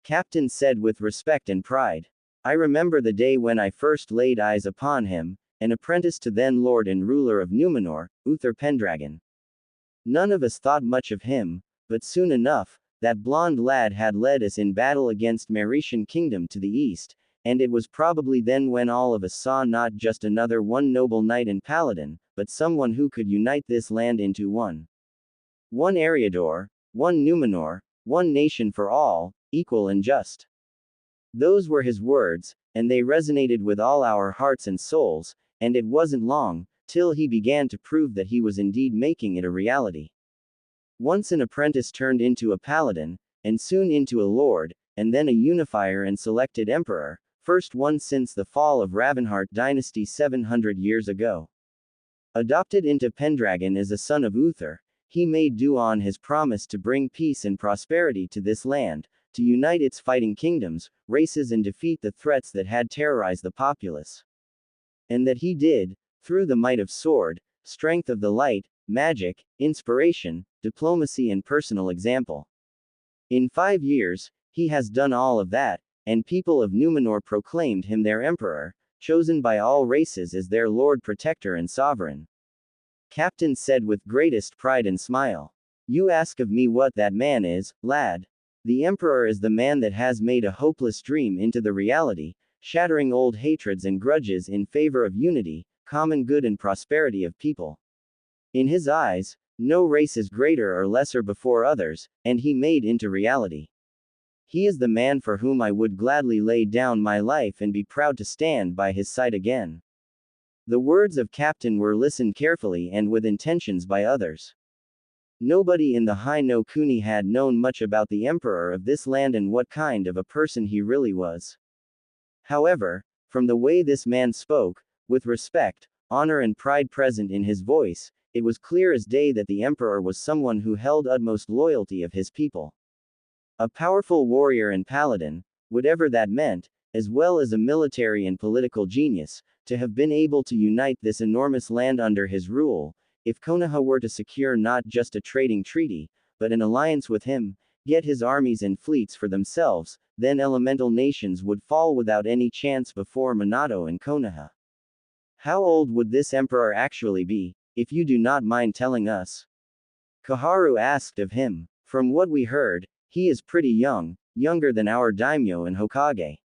Captain said with respect and pride. I remember the day when I first laid eyes upon him, an apprentice to then Lord and ruler of Numenor, Uther Pendragon. None of us thought much of him, but soon enough, that blonde lad had led us in battle against Meretian Kingdom to the east, and it was probably then when all of us saw not just another one noble knight and paladin, but someone who could unite this land into one. One Eriador, one Numenor, one nation for all, equal and just. Those were his words, and they resonated with all our hearts and souls, and it wasn't long, till he began to prove that he was indeed making it a reality. Once an apprentice turned into a paladin, and soon into a lord, and then a unifier and selected emperor, first one since the fall of Ravenheart dynasty 700 years ago. Adopted into Pendragon as a son of Uther, he made due on his promise to bring peace and prosperity to this land, to unite its fighting kingdoms, races and defeat the threats that had terrorized the populace. And that he did, through the might of sword, strength of the light, magic, inspiration, diplomacy and personal example. In 5 years, he has done all of that, and people of Numenor proclaimed him their emperor, chosen by all races as their lord protector and sovereign. Captain said with greatest pride and smile. You ask of me what that man is, lad. The emperor is the man that has made a hopeless dream into the reality, shattering old hatreds and grudges in favor of unity, common good and prosperity of people. In his eyes, no race is greater or lesser before others, and he made into reality. He is the man for whom I would gladly lay down my life and be proud to stand by his side again. The words of Captain were listened carefully and with intentions by others. Nobody in the High no Kuni had known much about the emperor of this land and what kind of a person he really was. However, from the way this man spoke, with respect, honor and pride present in his voice, it was clear as day that the emperor was someone who held utmost loyalty of his people. A powerful warrior and paladin, whatever that meant, as well as a military and political genius, to have been able to unite this enormous land under his rule, if Konoha were to secure not just a trading treaty, but an alliance with him, get his armies and fleets for themselves, then elemental nations would fall without any chance before Minato and Konoha. How old would this emperor actually be, if you do not mind telling us? Koharu asked of him. From what we heard, he is pretty young, younger than our daimyo and Hokage.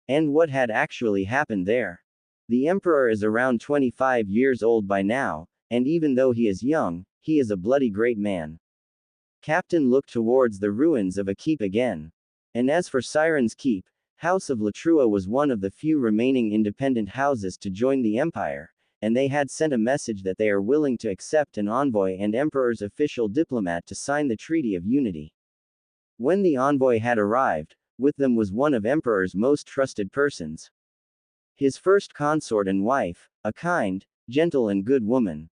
And what had actually happened there? The emperor is around 25 years old by now, and even though he is young, he is a bloody great man. Captain looked towards the ruins of a keep again. And as for Siren's Keep, House of Latrua was one of the few remaining independent houses to join the empire, and they had sent a message that they are willing to accept an envoy and emperor's official diplomat to sign the Treaty of Unity. When the envoy had arrived, with them was one of emperor's most trusted persons. His first consort and wife, a kind, gentle and good woman.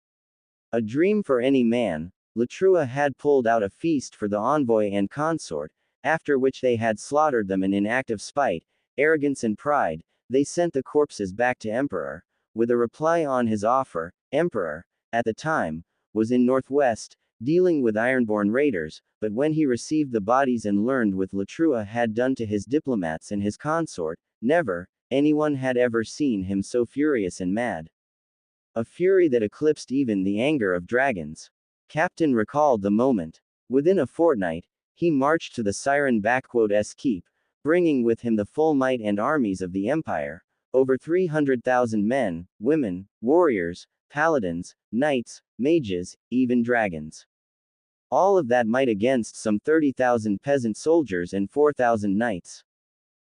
A dream for any man, Latrua had pulled out a feast for the envoy and consort, after which they had slaughtered them, and in act of spite, arrogance and pride, they sent the corpses back to Emperor, with a reply on his offer. Emperor, at the time, was in Northwest, dealing with Ironborn raiders, but when he received the bodies and learned what Latrua had done to his diplomats and his consort, never, anyone had ever seen him so furious and mad. A fury that eclipsed even the anger of dragons. Captain recalled the moment. Within a fortnight, he marched to the Siren-S keep, bringing with him the full might and armies of the Empire, over 300,000 men, women, warriors, paladins, knights, mages, even dragons. All of that might against some 30,000 peasant soldiers and 4,000 knights.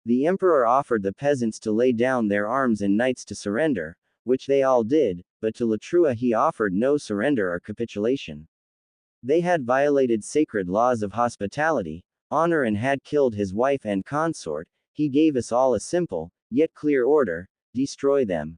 The Emperor offered the peasants to lay down their arms and knights to surrender, which they all did, but to Latrua he offered no surrender or capitulation. They had violated sacred laws of hospitality, honor, and had killed his wife and consort. He gave us all a simple, yet clear order: destroy them.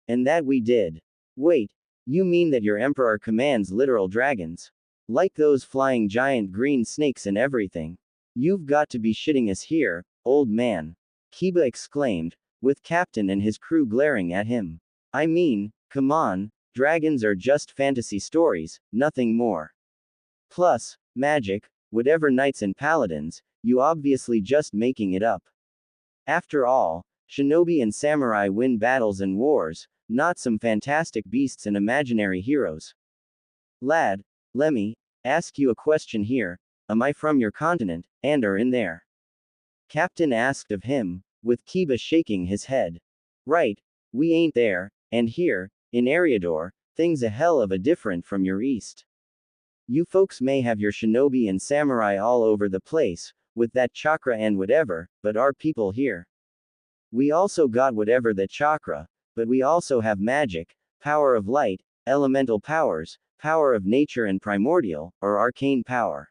And that we did. Wait, you mean that your emperor commands literal dragons? Like those flying giant green snakes and everything? You've got to be shitting us here, old man. Kiba exclaimed, with Captain and his crew glaring at him. I mean, come on, dragons are just fantasy stories, nothing more. Plus, magic, whatever knights and paladins, you obviously just making it up. After all, shinobi and samurai win battles and wars, not some fantastic beasts and imaginary heroes. Lad, let me ask you a question here. Am I from your continent, and are in there? Captain asked of him, with Kiba shaking his head. Right, we ain't there, and here, in Eriador, things a hell of a different from your east. You folks may have your shinobi and samurai all over the place, with that chakra and whatever, but our people here. We also got whatever that chakra, but we also have magic, power of light, elemental powers, power of nature and primordial, or arcane power.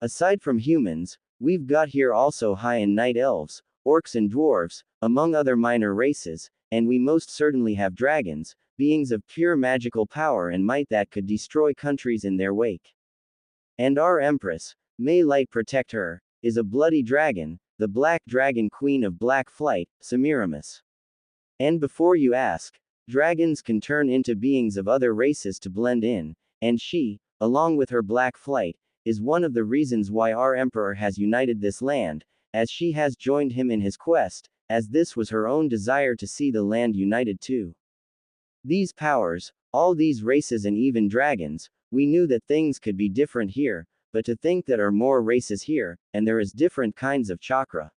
Aside from humans, we've got here also high and night elves, orcs and dwarves, among other minor races, and we most certainly have dragons, beings of pure magical power and might that could destroy countries in their wake. And our empress, may light protect her, is a bloody dragon, the black dragon queen of black flight, Semiramis. And before you ask, dragons can turn into beings of other races to blend in, and she, along with her black flight, is one of the reasons why our emperor has united this land, as she has joined him in his quest, as this was her own desire to see the land united too. These powers, all these races and even dragons, we knew that things could be different here, but to think that are more races here, and there is different kinds of chakra.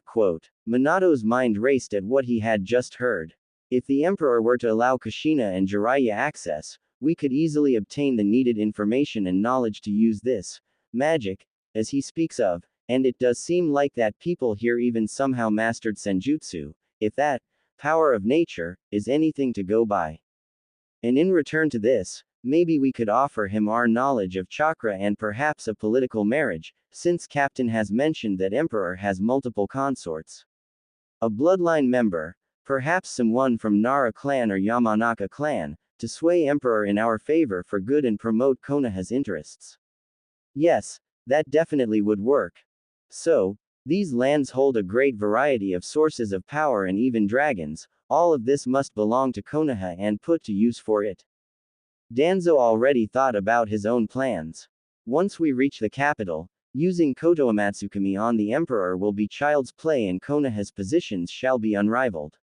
Quote. Minato's mind raced at what he had just heard. If the Emperor were to allow Kushina and Jiraiya access, we could easily obtain the needed information and knowledge to use this magic, as he speaks of, and it does seem like that people here even somehow mastered senjutsu, if that power of nature is anything to go by. And in return to this, maybe we could offer him our knowledge of chakra and perhaps a political marriage, since Captain has mentioned that Emperor has multiple consorts. A bloodline member, perhaps someone from Nara clan or Yamanaka clan, to sway Emperor in our favor for good and promote Konoha's interests. Yes, that definitely would work. So, these lands hold a great variety of sources of power and even dragons, all of this must belong to Konoha and put to use for it. Danzo already thought about his own plans. Once we reach the capital, using Koto Amatsukami on the Emperor will be child's play and Konoha's positions shall be unrivaled.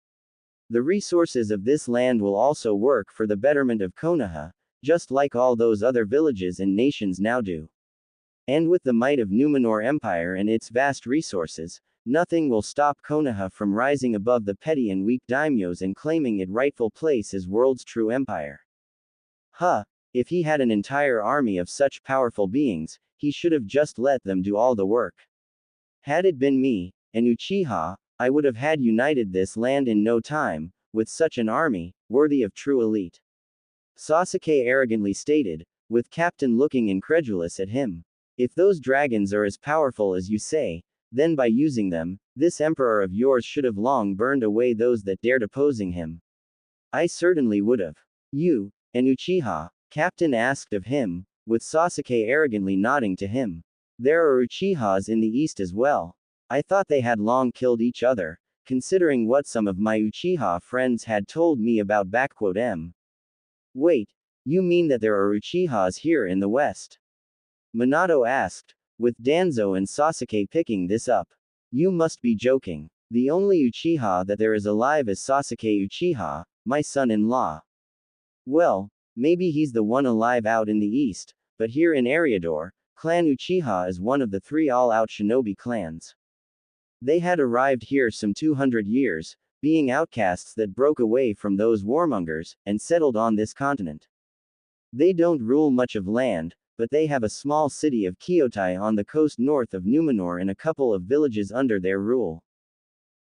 The resources of this land will also work for the betterment of Konoha, just like all those other villages and nations now do. And with the might of Numenor Empire and its vast resources, nothing will stop Konoha from rising above the petty and weak daimyos and claiming its rightful place as world's true empire. If he had an entire army of such powerful beings, he should have just let them do all the work. Had it been me, an Uchiha, I would have had united this land in no time, with such an army, worthy of true elite. Sasuke arrogantly stated, with Captain looking incredulous at him. If those dragons are as powerful as you say, then by using them, this emperor of yours should have long burned away those that dared opposing him. I certainly would have. You, and Uchiha, Captain asked of him, with Sasuke arrogantly nodding to him. There are Uchihas in the east as well. I thought they had long killed each other, considering what some of my Uchiha friends had told me about M. Wait, you mean that there are Uchihas here in the west? Minato asked, with Danzo and Sasuke picking this up. You must be joking. The only Uchiha that there is alive is Sasuke Uchiha, my son-in-law. Well, maybe he's the one alive out in the east, but here in Eriador, Clan Uchiha is one of the 3 all-out shinobi clans. They had arrived here some 200 years, being outcasts that broke away from those warmongers, and settled on this continent. They don't rule much of land, but they have a small city of Kyotai on the coast north of Numenor and a couple of villages under their rule.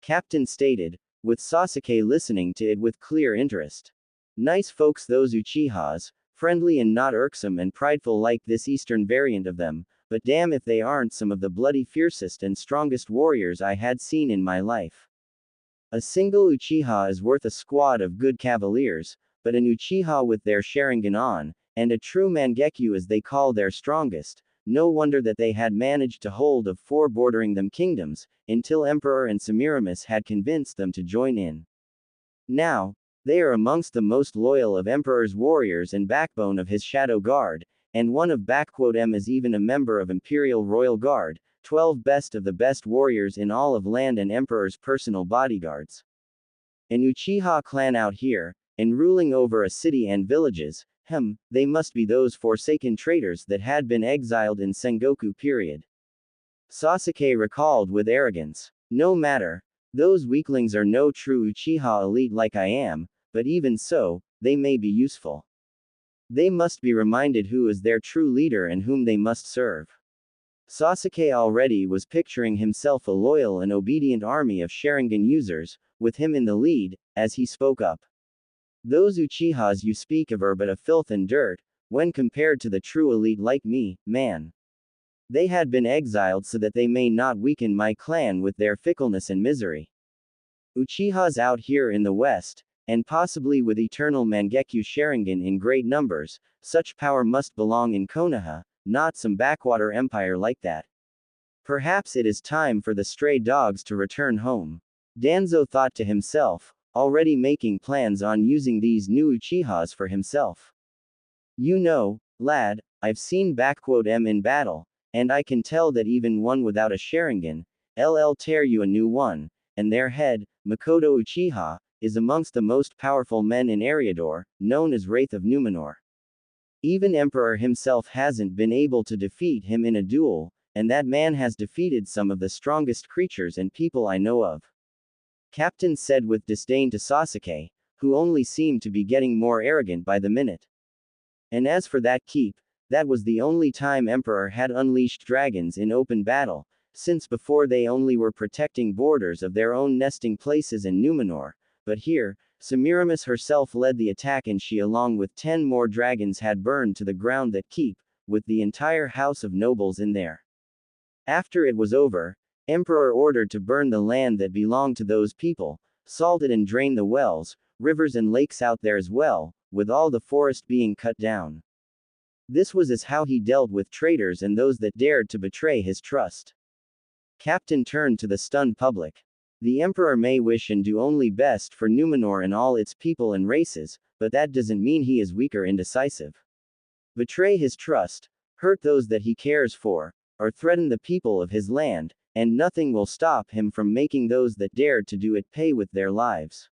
Captain stated, with Sasuke listening to it with clear interest. Nice folks those Uchihas, friendly and not irksome and prideful like this eastern variant of them, but damn if they aren't some of the bloody fiercest and strongest warriors I had seen in my life. A single Uchiha is worth a squad of good cavaliers, but an Uchiha with their Sharingan on, and a true Mangekyo as they call their strongest, no wonder that they had managed to hold of 4 bordering them kingdoms, until Emperor and Semiramis had convinced them to join in. Now, they are amongst the most loyal of Emperor's warriors and backbone of his Shadow Guard, and one of M is even a member of Imperial Royal Guard, 12 best of the best warriors in all of land and Emperor's personal bodyguards. An Uchiha clan out here, and ruling over a city and villages, they must be those forsaken traitors that had been exiled in Sengoku period. Sasuke recalled with arrogance. No matter. Those weaklings are no true Uchiha elite like I am, but even so, they may be useful. They must be reminded who is their true leader and whom they must serve. Sasuke already was picturing himself a loyal and obedient army of Sharingan users, with him in the lead, as he spoke up. Those Uchihas you speak of are but a filth and dirt, when compared to the true elite like me, man. They had been exiled so that they may not weaken my clan with their fickleness and misery. Uchihas out here in the west, and possibly with eternal Mangekyo Sharingan in great numbers, such power must belong in Konoha, not some backwater empire like that. Perhaps it is time for the stray dogs to return home. Danzo thought to himself, already making plans on using these new Uchihas for himself. You know, lad, I've seen M in battle, and I can tell that even one without a Sharingan, LL tear you a new one, and their head, Makoto Uchiha, is amongst the most powerful men in Eriador, known as Wraith of Numenor. Even Emperor himself hasn't been able to defeat him in a duel, and that man has defeated some of the strongest creatures and people I know of. Captain said with disdain to Sasuke, who only seemed to be getting more arrogant by the minute. And as for that keep, that was the only time Emperor had unleashed dragons in open battle, since before they only were protecting borders of their own nesting places in Numenor, but here, Semiramis herself led the attack and she along with 10 more dragons had burned to the ground that keep, with the entire house of nobles in there. After it was over, Emperor ordered to burn the land that belonged to those people, salted and drain the wells, rivers and lakes out there as well, with all the forest being cut down. This was as how he dealt with traitors and those that dared to betray his trust. Captain turned to the stunned public. The Emperor may wish and do only best for Numenor and all its people and races, but that doesn't mean he is weak or indecisive. Betray his trust, hurt those that he cares for, or threaten the people of his land, and nothing will stop him from making those that dared to do it pay with their lives.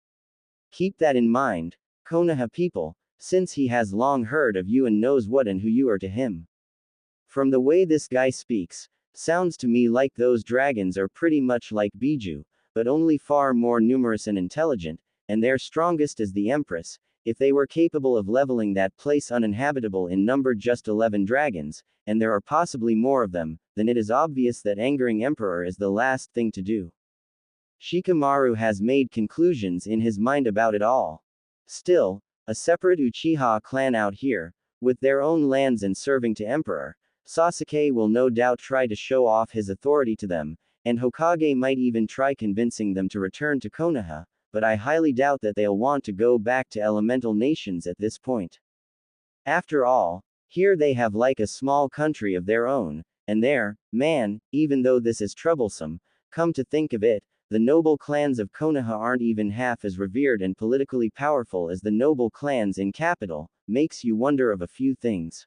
Keep that in mind, Konoha people, since he has long heard of you and knows what and who you are to him. From the way this guy speaks, sounds to me like those dragons are pretty much like Biju, but only far more numerous and intelligent, and their strongest is the Empress. If they were capable of leveling that place uninhabitable in number just 11 dragons, and there are possibly more of them, then it is obvious that angering Emperor is the last thing to do. Shikamaru has made conclusions in his mind about it all. Still, a separate Uchiha clan out here, with their own lands and serving to Emperor, Sasuke will no doubt try to show off his authority to them, and Hokage might even try convincing them to return to Konoha, but I highly doubt that they'll want to go back to elemental nations at this point. After all, here they have like a small country of their own, and there, man, even though this is troublesome, come to think of it, the noble clans of Konoha aren't even half as revered and politically powerful as the noble clans in capital, makes you wonder of a few things.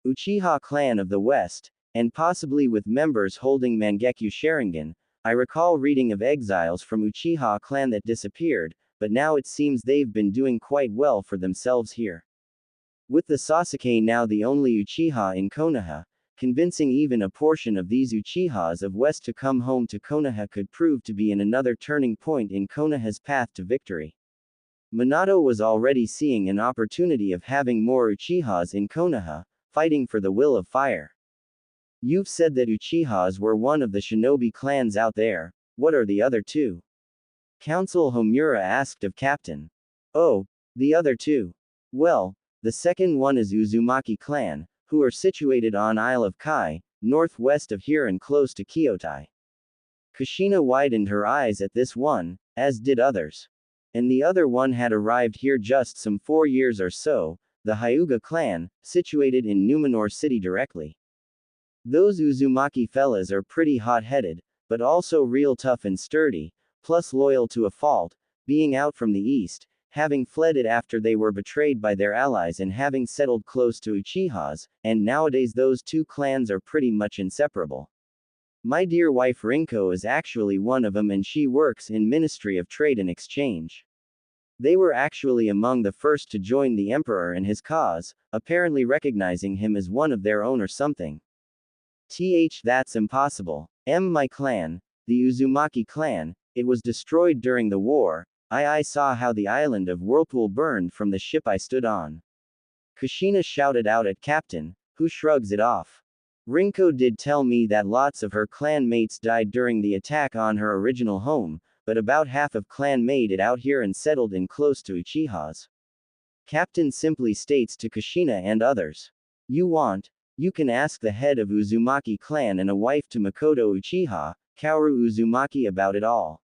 Uchiha clan of the West, and possibly with members holding Mangekyo Sharingan, I recall reading of exiles from Uchiha clan that disappeared, but now it seems they've been doing quite well for themselves here. With the Sasuke now the only Uchiha in Konoha, convincing even a portion of these Uchihas of West to come home to Konoha could prove to be another turning point in Konoha's path to victory. Minato was already seeing an opportunity of having more Uchihas in Konoha, fighting for the will of fire. You've said that Uchihas were one of the shinobi clans out there, what are the other two? Council Homura asked of Captain. Oh, the other two. Well, the second one is Uzumaki clan, who are situated on Isle of Kai, northwest of here and close to Kyoto. Kushina widened her eyes at this one, as did others. And the other one had arrived here just some 4 years or so, the Hyuga clan, situated in Numenor City directly. Those Uzumaki fellas are pretty hot-headed, but also real tough and sturdy, plus loyal to a fault, being out from the east, having fled it after they were betrayed by their allies and having settled close to Uchihas, and nowadays those two clans are pretty much inseparable. My dear wife Rinko is actually one of them and she works in Ministry of Trade and Exchange. They were actually among the first to join the emperor and his cause, apparently recognizing him as one of their own or something. That's impossible. My clan, the Uzumaki clan, it was destroyed during the war. I saw how the island of Whirlpool burned from the ship I stood on. Kushina shouted out at Captain, who shrugs it off. Rinko did tell me that lots of her clan mates died during the attack on her original home, but about half of clan made it out here and settled in close to Uchihas. Captain simply states to Kushina and others. You can ask the head of Uzumaki clan and a wife to Makoto Uchiha, Kaoru Uzumaki about it all.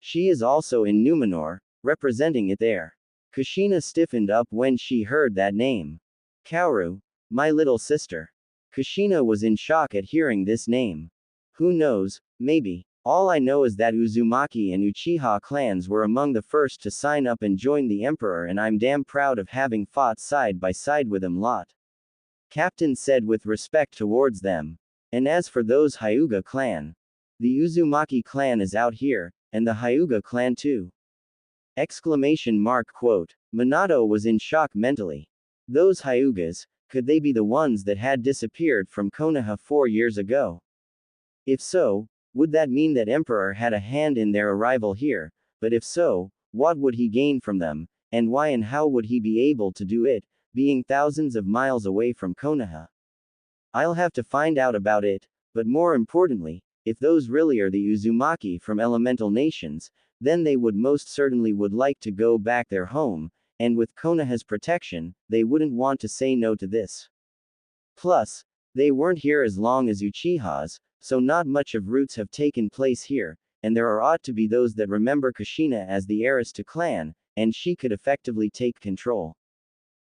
She is also in Numenor, representing it there. Kushina stiffened up when she heard that name. Kaoru, my little sister. Kushina was in shock at hearing this name. Who knows, maybe. All I know is that Uzumaki and Uchiha clans were among the first to sign up and join the emperor and I'm damn proud of having fought side by side with them lot. Captain said with respect towards them. And as for those Hyuga clan. The Uzumaki clan is out here, and the Hyuga clan too. Quote. Minato was in shock mentally. Those Hyugas, could they be the ones that had disappeared from Konoha 4 years ago? If so, would that mean that Emperor had a hand in their arrival here, but if so, what would he gain from them, and why and how would he be able to do it, being thousands of miles away from Konoha? I'll have to find out about it, but more importantly, if those really are the Uzumaki from elemental nations, then they would most certainly would like to go back their home, and with Konoha's protection, they wouldn't want to say no to this. Plus, they weren't here as long as Uchihas, so not much of roots have taken place here, and there ought to be those that remember Kushina as the heiress to clan, and she could effectively take control.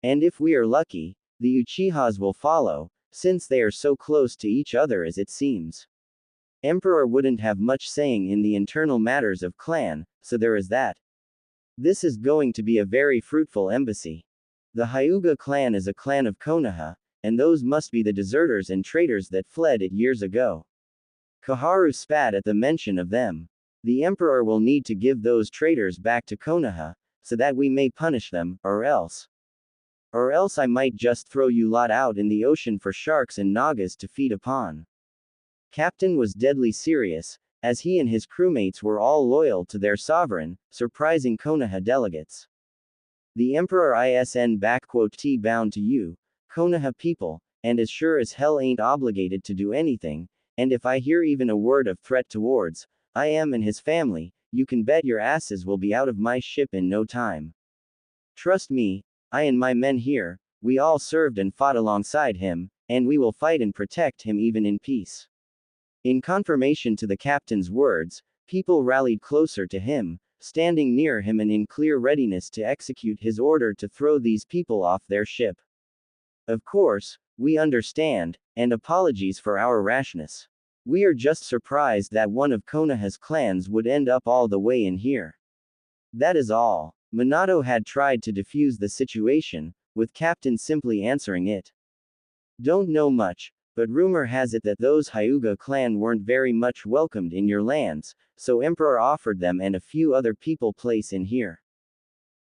And if we are lucky, the Uchihas will follow, since they are so close to each other as it seems. Emperor wouldn't have much saying in the internal matters of clan, so there is that. This is going to be a very fruitful embassy. The Hyuga clan is a clan of Konoha, and those must be the deserters and traitors that fled it years ago. Koharu spat at the mention of them. The emperor will need to give those traitors back to Konoha, so that we may punish them, or else I might just throw you lot out in the ocean for sharks and nagas to feed upon. Captain was deadly serious, as he and his crewmates were all loyal to their sovereign, surprising Konoha delegates. The Emperor T bound to you, Konoha people, and as sure as hell ain't obligated to do anything, and if I hear even a word of threat towards, I am and his family, you can bet your asses will be out of my ship in no time. Trust me, I and my men here, we all served and fought alongside him, and we will fight and protect him even in peace." In confirmation to the captain's words, people rallied closer to him, standing near him and in clear readiness to execute his order to throw these people off their ship. "Of course, we understand, and apologies for our rashness. We are just surprised that one of Konoha's clans would end up all the way in here. That is all." Minato had tried to defuse the situation, with Captain simply answering it. "Don't know much, but rumor has it that those Hyuga clan weren't very much welcomed in your lands, so Emperor offered them and a few other people place in here.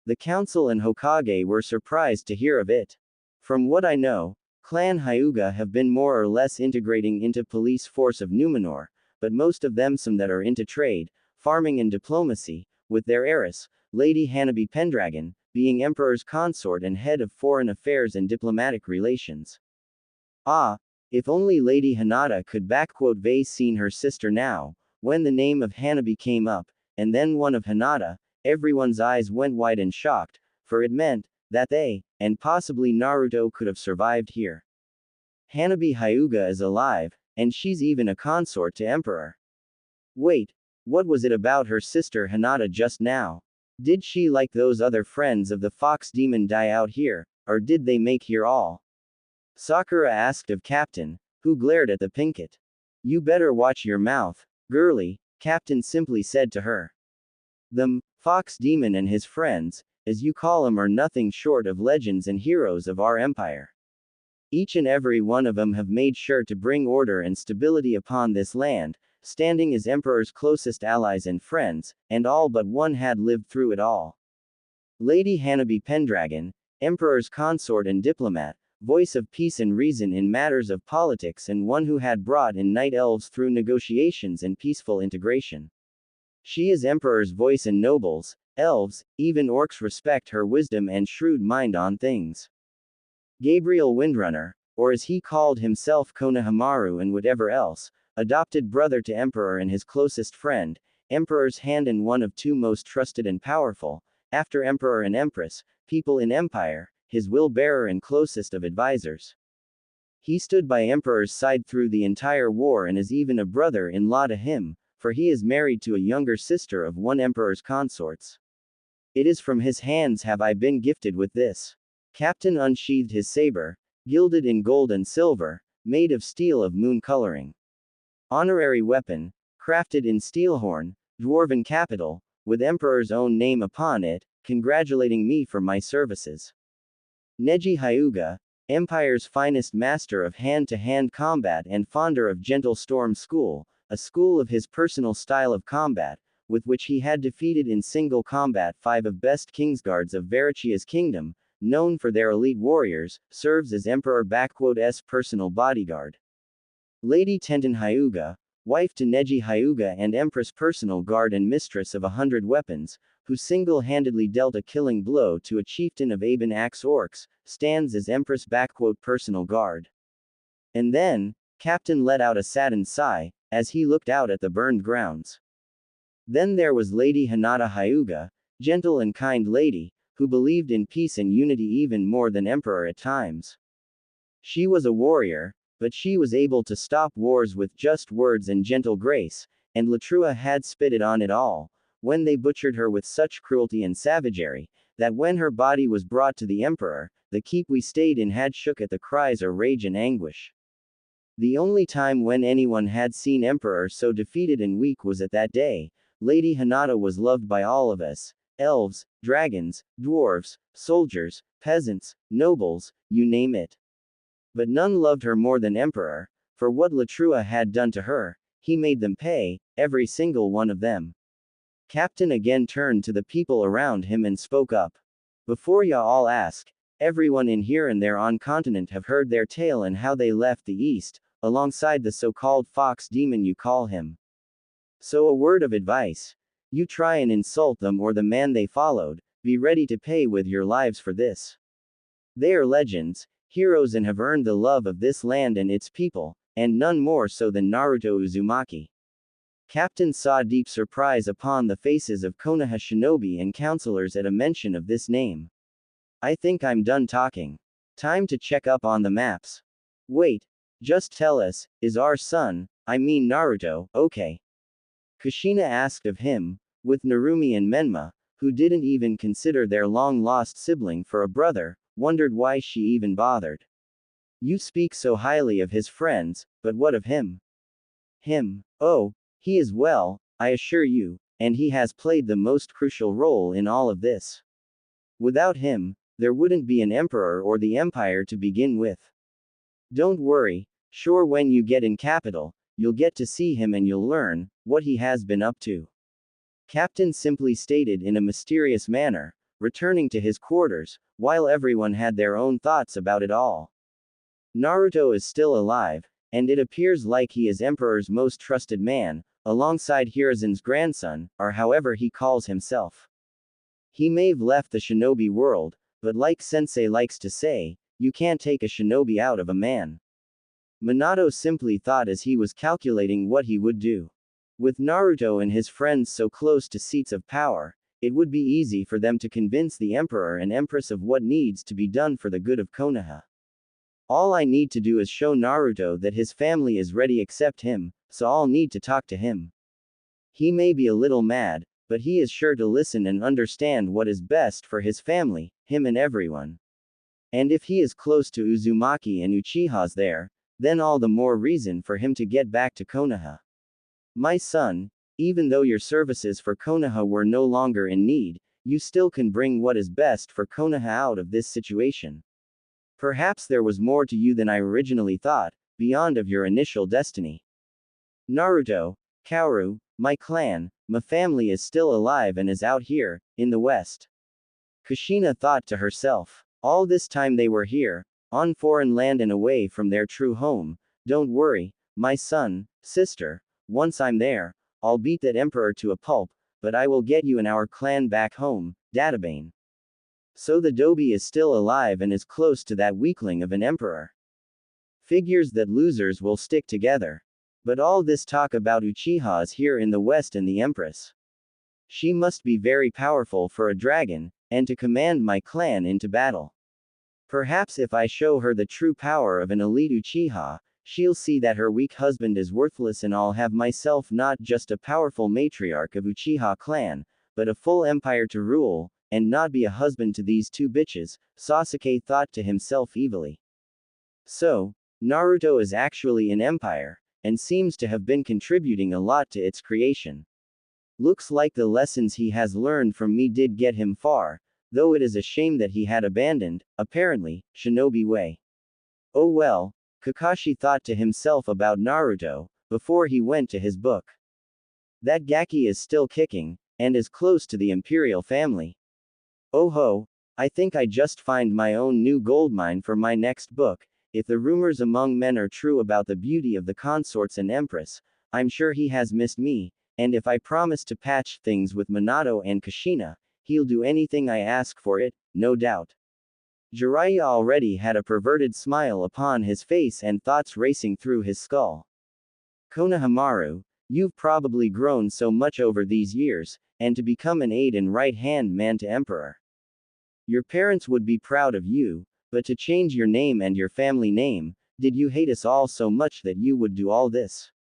The council and Hokage were surprised to hear of it. From what I know, Clan Hyuga have been more or less integrating into police force of Numenor, but most of them some that are into trade, farming and diplomacy, with their heiress, Lady Hanabi Pendragon, being Emperor's consort and head of foreign affairs and diplomatic relations. Ah, if only Lady Hinata could vase seen her sister now." When the name of Hanabi came up, and then one of Hinata, everyone's eyes went wide and shocked, for it meant that they, and possibly Naruto, could have survived here. Hanabi Hyuga is alive, and she's even a consort to Emperor. Wait, what was it about her sister Hinata just now? Did she like those other friends of the fox demon die out here, or did they make here all? Sakura asked of Captain, who glared at the Pinkett. "You better watch your mouth, girlie," Captain simply said to her. "The fox demon and his friends, as you call 'em, are nothing short of legends and heroes of our empire. Each and every one of 'em have made sure to bring order and stability upon this land, standing as Emperor's closest allies and friends, and all but one had lived through it all. Lady Hanabi Pendragon, Emperor's consort and diplomat, voice of peace and reason in matters of politics, and one who had brought in night elves through negotiations and peaceful integration. She is Emperor's voice, and nobles, elves, even orcs respect her wisdom and shrewd mind on things. Gabriel Windrunner, or as he called himself Konohamaru, and whatever else, adopted brother to Emperor and his closest friend, Emperor's hand and one of two most trusted and powerful, after Emperor and Empress, people in Empire, his will-bearer and closest of advisors. He stood by Emperor's side through the entire war and is even a brother-in-law to him, for he is married to a younger sister of one Emperor's consorts. It is from his hands have I been gifted with this." Captain unsheathed his saber, gilded in gold and silver, made of steel of moon coloring. Honorary weapon, crafted in Steelhorn, dwarven capital, with Emperor's own name upon it, congratulating me for my services. Neji Hyuga, Empire's finest master of hand-to-hand combat and founder of Gentle Storm School, a school of his personal style of combat, with which he had defeated in single combat 5 of best Kingsguards of Varichia's kingdom, known for their elite warriors, serves as Emperor's personal bodyguard. Lady Tenten Hyuga, wife to Neji Hyuga and Empress personal guard and mistress of 100 weapons, who single-handedly dealt a killing blow to a chieftain of Aben Axe Orcs, stands as Empress personal guard. And then, Captain let out a saddened sigh, as he looked out at the burned grounds. Then there was Lady Hinata Hyuga, gentle and kind lady, who believed in peace and unity even more than Emperor at times. She was a warrior, but she was able to stop wars with just words and gentle grace, and Latrua had spitted on it all, when they butchered her with such cruelty and savagery, that when her body was brought to the Emperor, the keep we stayed in had shook at the cries of rage and anguish. The only time when anyone had seen Emperor so defeated and weak was at that day. Lady Hinata was loved by all of us, elves, dragons, dwarves, soldiers, peasants, nobles, you name it. But none loved her more than Emperor, for what Latrua had done to her, he made them pay, every single one of them. Captain again turned to the people around him and spoke up. Before ya all ask, everyone in here and there on continent have heard their tale and how they left the east, alongside the so-called fox demon you call him. So a word of advice. You try and insult them or the man they followed, be ready to pay with your lives for this. They are legends, heroes, and have earned the love of this land and its people, and none more so than Naruto Uzumaki. Captain saw deep surprise upon the faces of Konoha shinobi and counselors at a mention of this name. I think I'm done talking. Time to check up on the maps. Wait. Just tell us, is our son, I mean Naruto, okay? Kushina asked of him, with Narumi and Menma, who didn't even consider their long-lost sibling for a brother, wondered why she even bothered. You speak so highly of his friends, but what of him? Him. Oh, he is well, I assure you, and he has played the most crucial role in all of this. Without him, there wouldn't be an emperor or the empire to begin with. Don't worry, sure when you get in capital, you'll get to see him and you'll learn what he has been up to. Captain simply stated in a mysterious manner, returning to his quarters, while everyone had their own thoughts about it all. Naruto is still alive, and it appears like he is Emperor's most trusted man, alongside Hiruzen's grandson, or however he calls himself. He may've left the shinobi world, but like Sensei likes to say, you can't take a shinobi out of a man. Minato simply thought as he was calculating what he would do. With Naruto and his friends so close to seats of power, it would be easy for them to convince the Emperor and Empress of what needs to be done for the good of Konoha. All I need to do is show Naruto that his family is ready except him, so I'll need to talk to him. He may be a little mad, but he is sure to listen and understand what is best for his family, him and everyone. And if he is close to Uzumaki and Uchiha's there, then all the more reason for him to get back to Konoha. My son, even though your services for Konoha were no longer in need, you still can bring what is best for Konoha out of this situation. Perhaps there was more to you than I originally thought, beyond of your initial destiny. Naruto, Kaoru, my clan, my family is still alive and is out here, in the west. Kushina thought to herself. All this time they were here, on foreign land and away from their true home. Don't worry, my son, sister, once I'm there, I'll beat that emperor to a pulp, but I will get you and our clan back home, Databane. So the Dobi is still alive and is close to that weakling of an emperor. Figures that losers will stick together. But all this talk about Uchiha is here in the west and the empress. She must be very powerful for a dragon, and to command my clan into battle. Perhaps if I show her the true power of an elite Uchiha, she'll see that her weak husband is worthless and I'll have myself not just a powerful matriarch of Uchiha clan, but a full empire to rule, and not be a husband to these two bitches, Sasuke thought to himself evilly. So, Naruto is actually an empire, and seems to have been contributing a lot to its creation. Looks like the lessons he has learned from me did get him far, though it is a shame that he had abandoned, apparently, shinobi way. Oh well, Kakashi thought to himself about Naruto, before he went to his book. That Gaki is still kicking, and is close to the imperial family. Oh ho, I think I just find my own new goldmine for my next book. If the rumors among men are true about the beauty of the consorts and empress, I'm sure he has missed me, and if I promise to patch things with Minato and Kushina, he'll do anything I ask for it, no doubt. Jiraiya already had a perverted smile upon his face and thoughts racing through his skull. Konohamaru, you've probably grown so much over these years, and to become an aide and right-hand man to Emperor. Your parents would be proud of you, but to change your name and your family name, did you hate us all so much that you would do all this?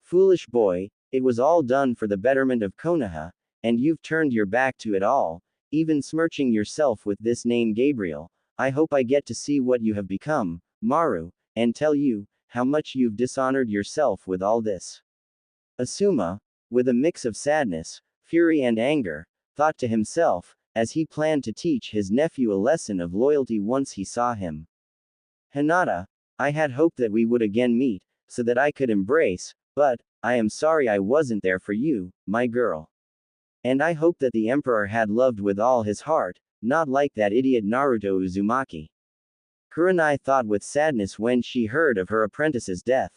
Foolish boy, it was all done for the betterment of Konoha, and you've turned your back to it all, even smirching yourself with this name Gabriel. I hope I get to see what you have become, Maru, and tell you, how much you've dishonored yourself with all this. Asuma, with a mix of sadness, fury and anger, thought to himself, as he planned to teach his nephew a lesson of loyalty once he saw him. Hinata, I had hoped that we would again meet, so that I could embrace, but, I am sorry I wasn't there for you, my girl. And I hope that the Emperor had loved with all his heart, not like that idiot Naruto Uzumaki. Kurenai thought with sadness when she heard of her apprentice's death.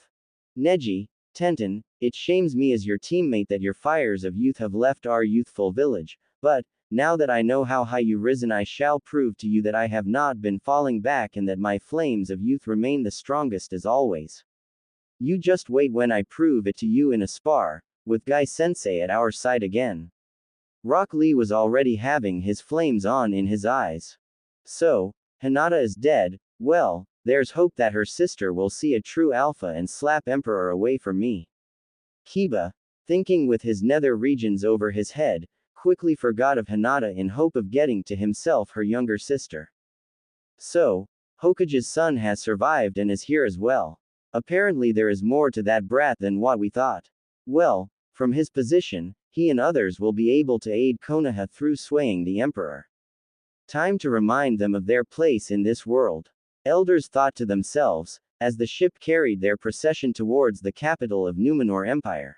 Neji, Tenten, it shames me as your teammate that your fires of youth have left our youthful village, but, now that I know how high you risen, I shall prove to you that I have not been falling back and that my flames of youth remain the strongest as always. You just wait when I prove it to you in a spar, with Guy-sensei at our side again. Rock Lee was already having his flames on in his eyes. So, Hinata is dead, well, there's hope that her sister will see a true alpha and slap Emperor away from me. Kiba, thinking with his nether regions over his head, quickly forgot of Hinata in hope of getting to himself her younger sister. So, Hokage's son has survived and is here as well. Apparently there is more to that brat than what we thought. Well, from his position, he and others will be able to aid Konoha through swaying the Emperor. Time to remind them of their place in this world. Elders thought to themselves, as the ship carried their procession towards the capital of Numenor Empire.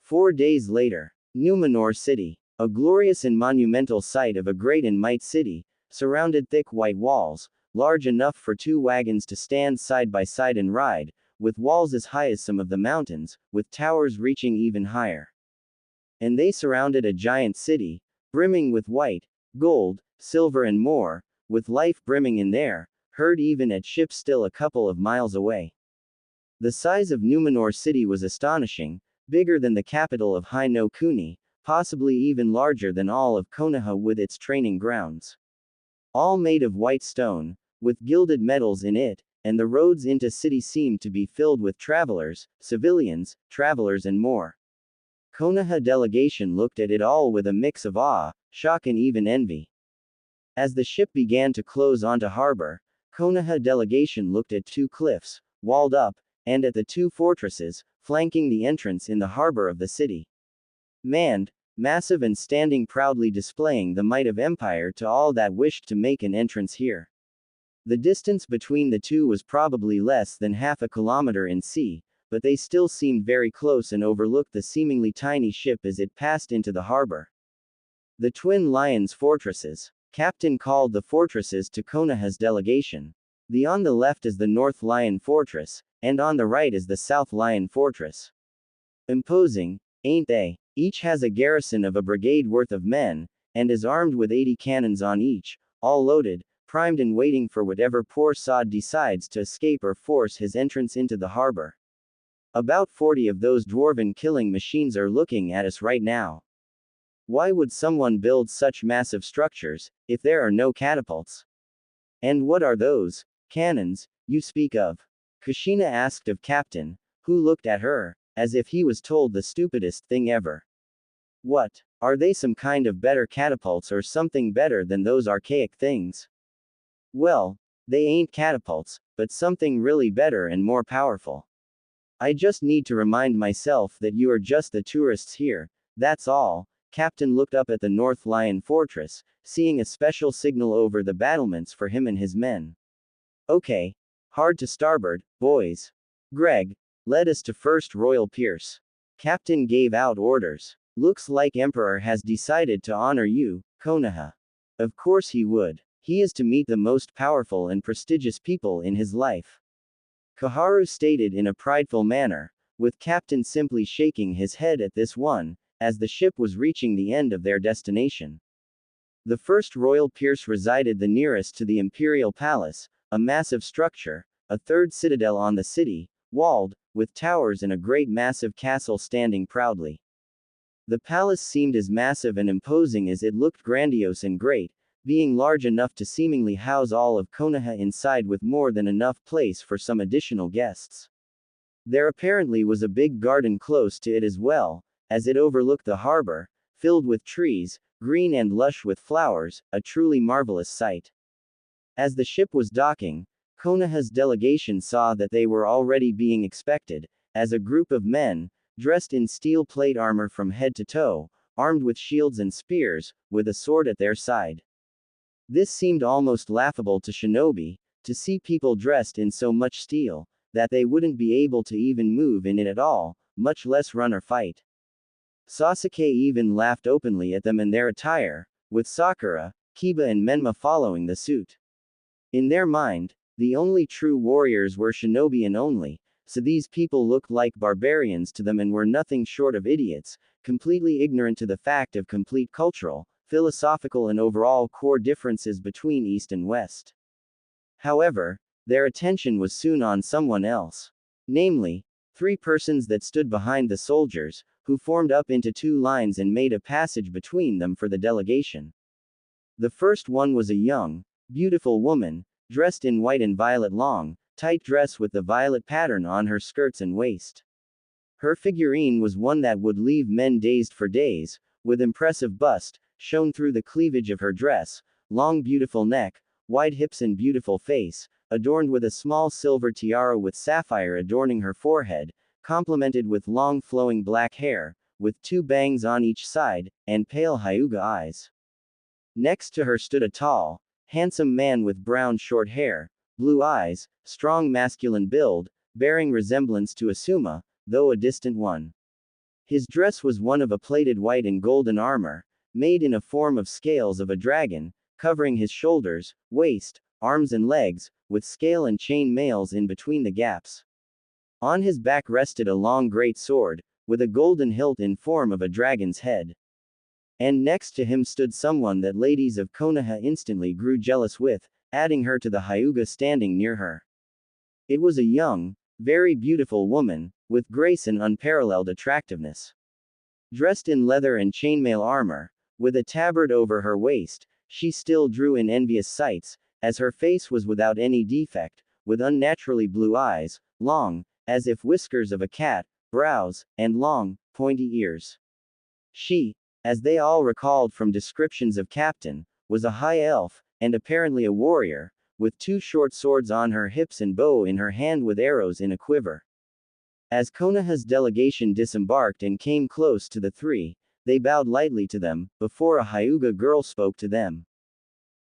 4 days later, Numenor City, a glorious and monumental site of a great and might city, surrounded thick white walls, large enough for 2 wagons to stand side by side and ride, with walls as high as some of the mountains, with towers reaching even higher. And they surrounded a giant city, brimming with white, gold, silver and more, with life brimming in there, heard even at ships still a couple of miles away. The size of Numenor City was astonishing, bigger than the capital of Hai no Kuni, possibly even larger than all of Konoha with its training grounds. All made of white stone, with gilded metals in it, and the roads into city seemed to be filled with travelers, civilians, travelers and more. Konoha delegation looked at it all with a mix of awe, shock and even envy. As the ship began to close onto harbor, Konoha delegation looked at 2 cliffs, walled up, and at the 2 fortresses, flanking the entrance in the harbor of the city. Manned, massive and standing proudly displaying the might of empire to all that wished to make an entrance here. The distance between the 2 was probably less than half a kilometer in sea, but they still seemed very close and overlooked the seemingly tiny ship as it passed into the harbor. The Twin Lions Fortresses. Captain called the fortresses to Konoha's delegation. The on the left is the North Lion Fortress, and on the right is the South Lion Fortress. Imposing, ain't they? Each has a garrison of a brigade worth of men, and is armed with 80 cannons on each, all loaded, primed and waiting for whatever poor sod decides to escape or force his entrance into the harbor. About 40 of those dwarven killing machines are looking at us right now. Why would someone build such massive structures, if there are no catapults? And what are those cannons you speak of? Kushina asked of Captain, who looked at her, as if he was told the stupidest thing ever. What, are they some kind of better catapults or something better than those archaic things? Well, they ain't catapults, but something really better and more powerful. I just need to remind myself that you are just the tourists here, that's all. Captain looked up at the North Lion Fortress, seeing a special signal over the battlements for him and his men. Okay. Hard to starboard, boys. Greg, led us to First Royal Pierce. Captain gave out orders. Looks like Emperor has decided to honor you, Konoha. Of course he would. He is to meet the most powerful and prestigious people in his life. Koharu stated in a prideful manner, with Captain simply shaking his head at this one, as the ship was reaching the end of their destination. The First Royal Pierce resided the nearest to the Imperial Palace, a massive structure, a third citadel on the city, walled, with towers and a great massive castle standing proudly. The palace seemed as massive and imposing as it looked grandiose and great, being large enough to seemingly house all of Konoha inside with more than enough place for some additional guests. There apparently was a big garden close to it as well, as it overlooked the harbor, filled with trees, green and lush with flowers, a truly marvelous sight. As the ship was docking, Konoha's delegation saw that they were already being expected, as a group of men, dressed in steel plate armor from head to toe, armed with shields and spears, with a sword at their side. This seemed almost laughable to shinobi, to see people dressed in so much steel, that they wouldn't be able to even move in it at all, much less run or fight. Sasuke even laughed openly at them and their attire, with Sakura, Kiba and Menma following the suit. In their mind, the only true warriors were shinobi and only, so these people looked like barbarians to them and were nothing short of idiots, completely ignorant to the fact of complete cultural, philosophical and overall core differences between East and West. However, their attention was soon on someone else. Namely, 3 persons that stood behind the soldiers, who formed up into two lines and made a passage between them for the delegation. The first one was a young, beautiful woman, dressed in white and violet long, tight dress with the violet pattern on her skirts and waist. Her figurine was one that would leave men dazed for days, with impressive bust, shown through the cleavage of her dress, long beautiful neck, wide hips and beautiful face, adorned with a small silver tiara with sapphire adorning her forehead, complemented with long flowing black hair, with two bangs on each side, and pale Hyuga eyes. Next to her stood a tall, handsome man with brown short hair, blue eyes, strong masculine build, bearing resemblance to Asuma, though a distant one. His dress was one of a plated white and golden armor, made in a form of scales of a dragon, covering his shoulders, waist, arms and legs, with scale and chain mails in between the gaps. On his back rested a long great sword, with a golden hilt in form of a dragon's head. And next to him stood someone that ladies of Konoha instantly grew jealous with, adding her to the Hyuga standing near her. It was a young, very beautiful woman, with grace and unparalleled attractiveness. Dressed in leather and chainmail armor, with a tabard over her waist, she still drew in envious sights, as her face was without any defect, with unnaturally blue eyes, long, as if whiskers of a cat, brows, and long, pointy ears. She, as they all recalled from descriptions of Captain, was a high elf, and apparently a warrior, with two short swords on her hips and bow in her hand with arrows in a quiver. As Konoha's delegation disembarked and came close to the three, they bowed lightly to them, before a Hyuga girl spoke to them.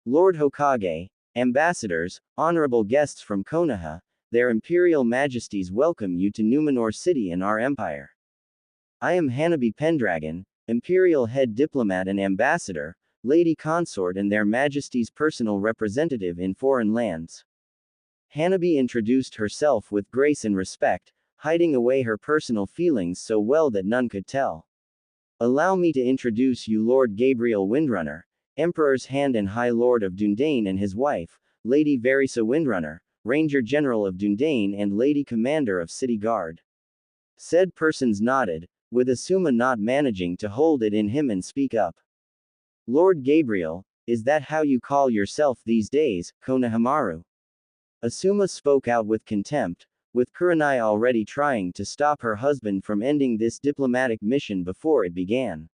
Lord Hokage, ambassadors, honorable guests from Konoha, their imperial majesties welcome you to Numenor City and our empire. I am Hanabi Pendragon, imperial head diplomat and ambassador, lady consort and their majesties' personal representative in foreign lands. Hanabi introduced herself with grace and respect, hiding away her personal feelings so well that none could tell. Allow me to introduce you Lord Gabriel Windrunner, Emperor's Hand and High Lord of Dundane and his wife, Lady Verisa Windrunner, Ranger General of Dundane and Lady Commander of City Guard. Said persons nodded, with Asuma not managing to hold it in him and speak up. Lord Gabriel, is that how you call yourself these days, Konohamaru? Asuma spoke out with contempt, with Kurenai already trying to stop her husband from ending this diplomatic mission before it began.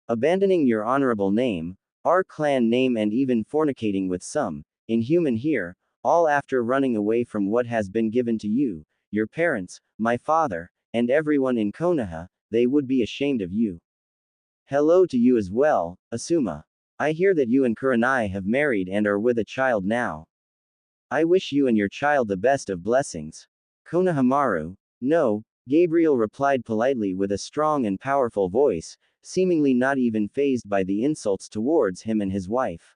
Abandoning your honorable name, our clan name and even fornicating with some, inhuman here, all after running away from what has been given to you, your parents, my father, and everyone in Konoha, they would be ashamed of you. Hello to you as well, Asuma. I hear that you and Kurenai have married and are with a child now. I wish you and your child the best of blessings. Konohamaru, no, Gabriel replied politely with a strong and powerful voice, seemingly not even fazed by the insults towards him and his wife.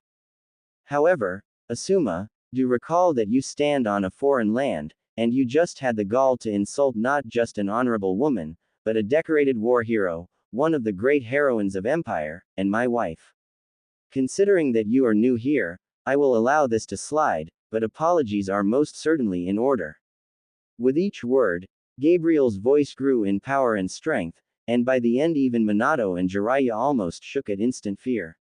However, Asuma, do recall that you stand on a foreign land, and you just had the gall to insult not just an honorable woman, but a decorated war hero, one of the great heroines of Empire, and my wife. Considering that you are new here, I will allow this to slide, but apologies are most certainly in order. With each word, Gabriel's voice grew in power and strength, and by the end even Minato and Jiraiya almost shook at instant fear.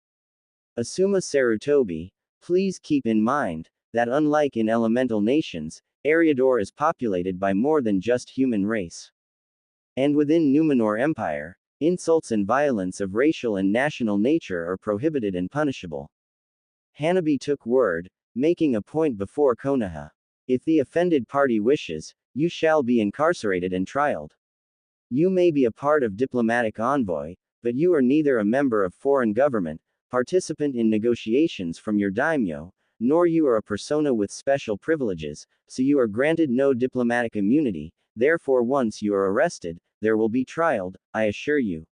Asuma Sarutobi, please keep in mind, that unlike in elemental nations, Eriador is populated by more than just human race. And within Numenor Empire, insults and violence of racial and national nature are prohibited and punishable. Hanabi took word, making a point before Konoha. If the offended party wishes, you shall be incarcerated and trialed. You may be a part of diplomatic envoy, but you are neither a member of foreign government, participant in negotiations from your daimyo, nor you are a persona with special privileges, so you are granted no diplomatic immunity, therefore once you are arrested, there will be trialed, I assure you.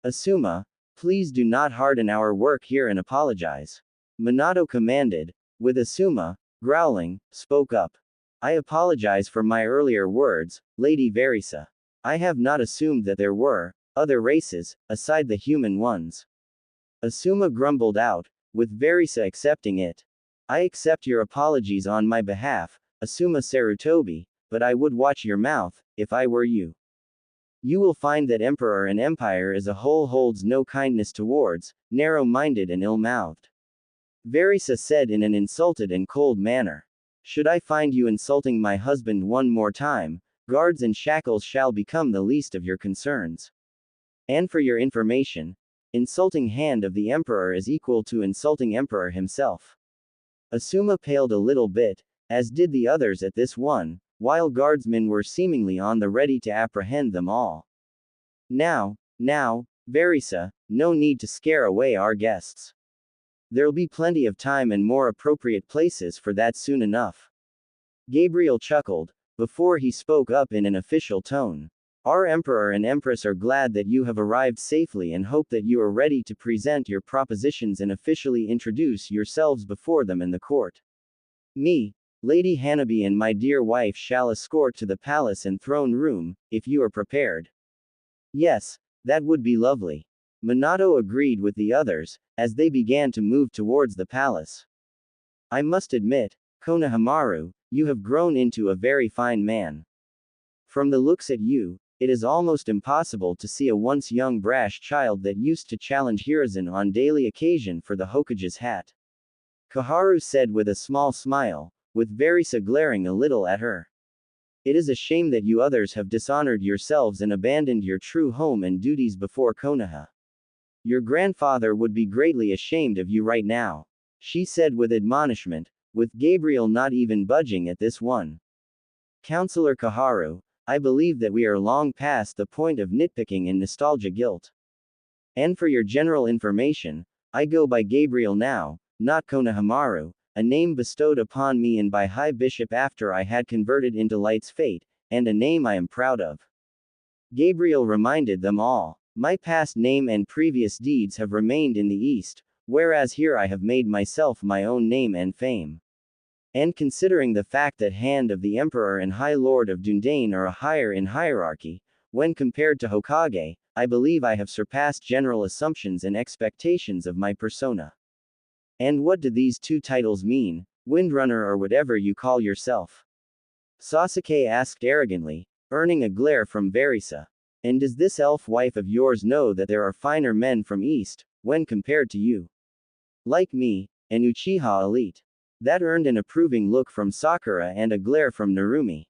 Asuma, please do not harden our work here and apologize. Minato commanded, with Asuma, growling, spoke up. I apologize for my earlier words, Lady Verisa. I have not assumed that there were other races, aside the human ones. Asuma grumbled out, with Verisa accepting it. I accept your apologies on my behalf, Asuma Sarutobi, but I would watch your mouth, if I were you. You will find that emperor and empire as a whole holds no kindness towards, narrow-minded and ill-mouthed. Verisa said in an insulted and cold manner. Should I find you insulting my husband one more time, guards and shackles shall become the least of your concerns. And for your information, insulting hand of the emperor is equal to insulting emperor himself. Asuma paled a little bit, as did the others at this one, while guardsmen were seemingly on the ready to apprehend them all. Now, Verisa, no need to scare away our guests. There'll be plenty of time and more appropriate places for that soon enough. Gabriel chuckled, before he spoke up in an official tone. Our emperor and empress are glad that you have arrived safely and hope that you are ready to present your propositions and officially introduce yourselves before them in the court. Me, Lady Hanabi and my dear wife shall escort to the palace and throne room, if you are prepared. Yes, that would be lovely. Minato agreed with the others, as they began to move towards the palace. I must admit, Konohamaru, you have grown into a very fine man. From the looks at you, it is almost impossible to see a once young brash child that used to challenge Hiruzen on daily occasion for the Hokage's hat. Koharu said with a small smile, with Verisa glaring a little at her. It is a shame that you others have dishonored yourselves and abandoned your true home and duties before Konoha. Your grandfather would be greatly ashamed of you right now, she said with admonishment, with Gabriel not even budging at this one. Counselor Koharu, I believe that we are long past the point of nitpicking and nostalgia guilt. And for your general information, I go by Gabriel now, not Konohamaru, a name bestowed upon me and by High Bishop after I had converted into Light's Fate, and a name I am proud of. Gabriel reminded them all. My past name and previous deeds have remained in the East, whereas here I have made myself my own name and fame. And considering the fact that Hand of the Emperor and High Lord of Dundane are a higher in hierarchy, when compared to Hokage, I believe I have surpassed general assumptions and expectations of my persona. And what do these two titles mean, Windrunner or whatever you call yourself? Sasuke asked arrogantly, earning a glare from Verisa. And does this elf wife of yours know that there are finer men from East, when compared to you? Like me, an Uchiha elite. That earned an approving look from Sakura and a glare from Narumi.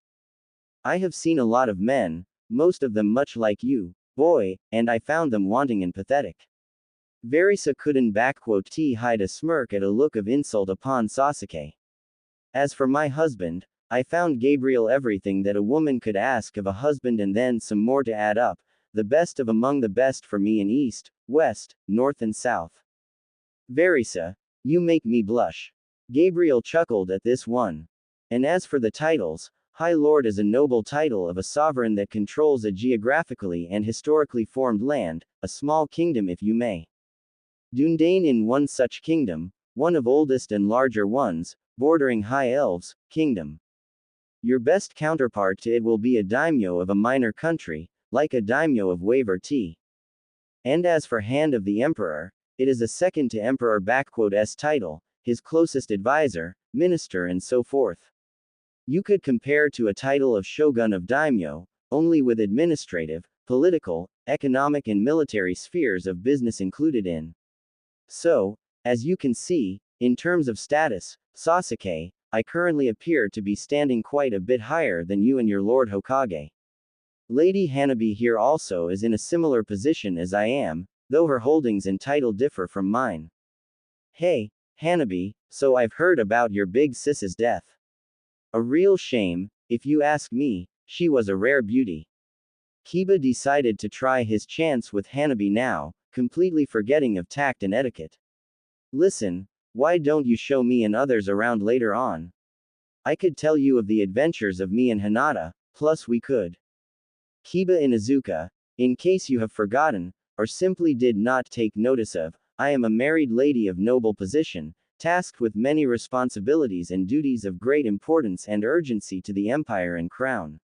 I have seen a lot of men, most of them much like you, boy, and I found them wanting and pathetic. Verisa couldn't hide a smirk at a look of insult upon Sasuke. As for my husband, I found Gabriel everything that a woman could ask of a husband and then some more to add up, the best of among the best for me in East, West, North and South. Verisa, you make me blush. Gabriel chuckled at this one. And as for the titles, High Lord is a noble title of a sovereign that controls a geographically and historically formed land, a small kingdom if you may. Dundane in one such kingdom, one of oldest and larger ones, bordering High Elves, kingdom. Your best counterpart to it will be a daimyo of a minor country, like a daimyo of Waver T. And as for Hand of the Emperor, it is a second to Emperor S title, his closest advisor, minister and so forth. You could compare to a title of Shogun of Daimyo, only with administrative, political, economic and military spheres of business included in. So, as you can see, in terms of status, Sasuke, I currently appear to be standing quite a bit higher than you and your Lord Hokage. Lady Hanabi here also is in a similar position as I am, though her holdings and title differ from mine. Hey, Hanabi, so I've heard about your big sis's death. A real shame, if you ask me, she was a rare beauty. Kiba decided to try his chance with Hanabi now, completely forgetting of tact and etiquette. Listen, why don't you show me and others around later on? I could tell you of the adventures of me and Hinata, plus we could. Kiba Inuzuka, in case you have forgotten, or simply did not take notice of, I am a married lady of noble position, tasked with many responsibilities and duties of great importance and urgency to the empire and crown.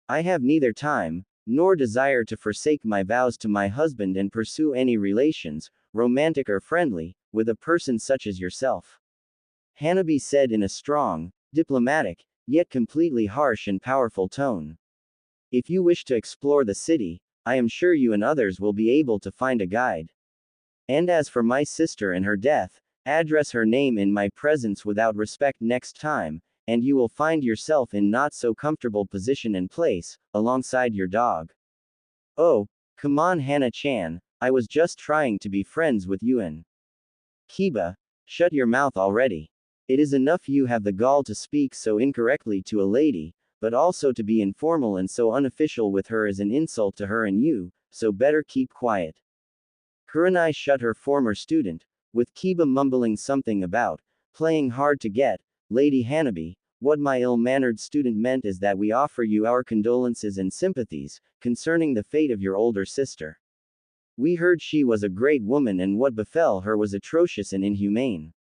I have neither time, nor desire to forsake my vows to my husband and pursue any relations, romantic or friendly, with a person such as yourself. Hanabi said in a strong, diplomatic, yet completely harsh and powerful tone. If you wish to explore the city, I am sure you and others will be able to find a guide. And as for my sister and her death, address her name in my presence without respect next time, and you will find yourself in not so comfortable position and place, alongside your dog. Oh, come on Hana-chan, I was just trying to be friends with Yuen. Kiba, shut your mouth already. It is enough you have the gall to speak so incorrectly to a lady, but also to be informal and so unofficial with her is an insult to her and you, so better keep quiet. Kurenai shut her former student, with Kiba mumbling something about playing hard to get. Lady Hanabi, what my ill-mannered student meant is that we offer you our condolences and sympathies concerning the fate of your older sister. We heard she was a great woman and what befell her was atrocious and inhumane.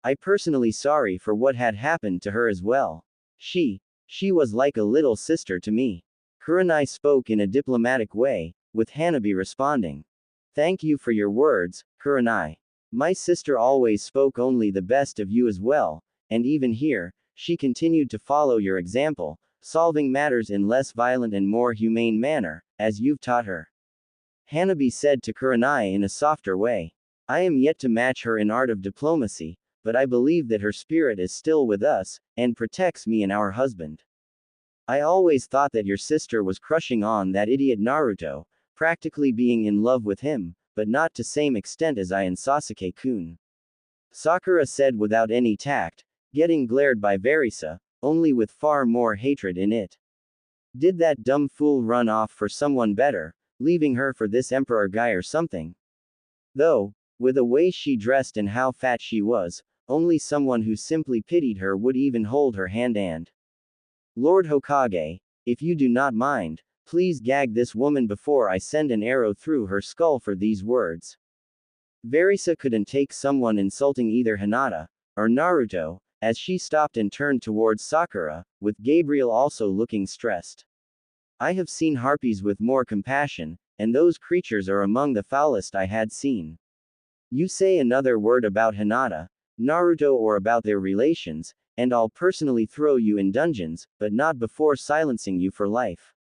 I personally sorry for what had happened to her as well. She was like a little sister to me. Kurenai spoke in a diplomatic way, with Hanabi responding. Thank you for your words, Kurenai. My sister always spoke only the best of you as well, and even here, she continued to follow your example, solving matters in less violent and more humane manner, as you've taught her. Hanabi said to Kurenai in a softer way. I am yet to match her in art of diplomacy, but I believe that her spirit is still with us, and protects me and our husband. I always thought that your sister was crushing on that idiot Naruto, practically being in love with him, but not to same extent as I and Sasuke-kun. Sakura said without any tact, getting glared by Verisa, only with far more hatred in it. Did that dumb fool run off for someone better, leaving her for this emperor guy or something? Though, with the way she dressed and how fat she was, only someone who simply pitied her would even hold her hand and. Lord Hokage, if you do not mind, please gag this woman before I send an arrow through her skull for these words. Verisa couldn't take someone insulting either Hinata or Naruto, as she stopped and turned towards Sakura, with Gabriel also looking stressed. I have seen harpies with more compassion, and those creatures are among the foulest I had seen. You say another word about Hinata, Naruto or about their relations, and I'll personally throw you in dungeons, but not before silencing you for life.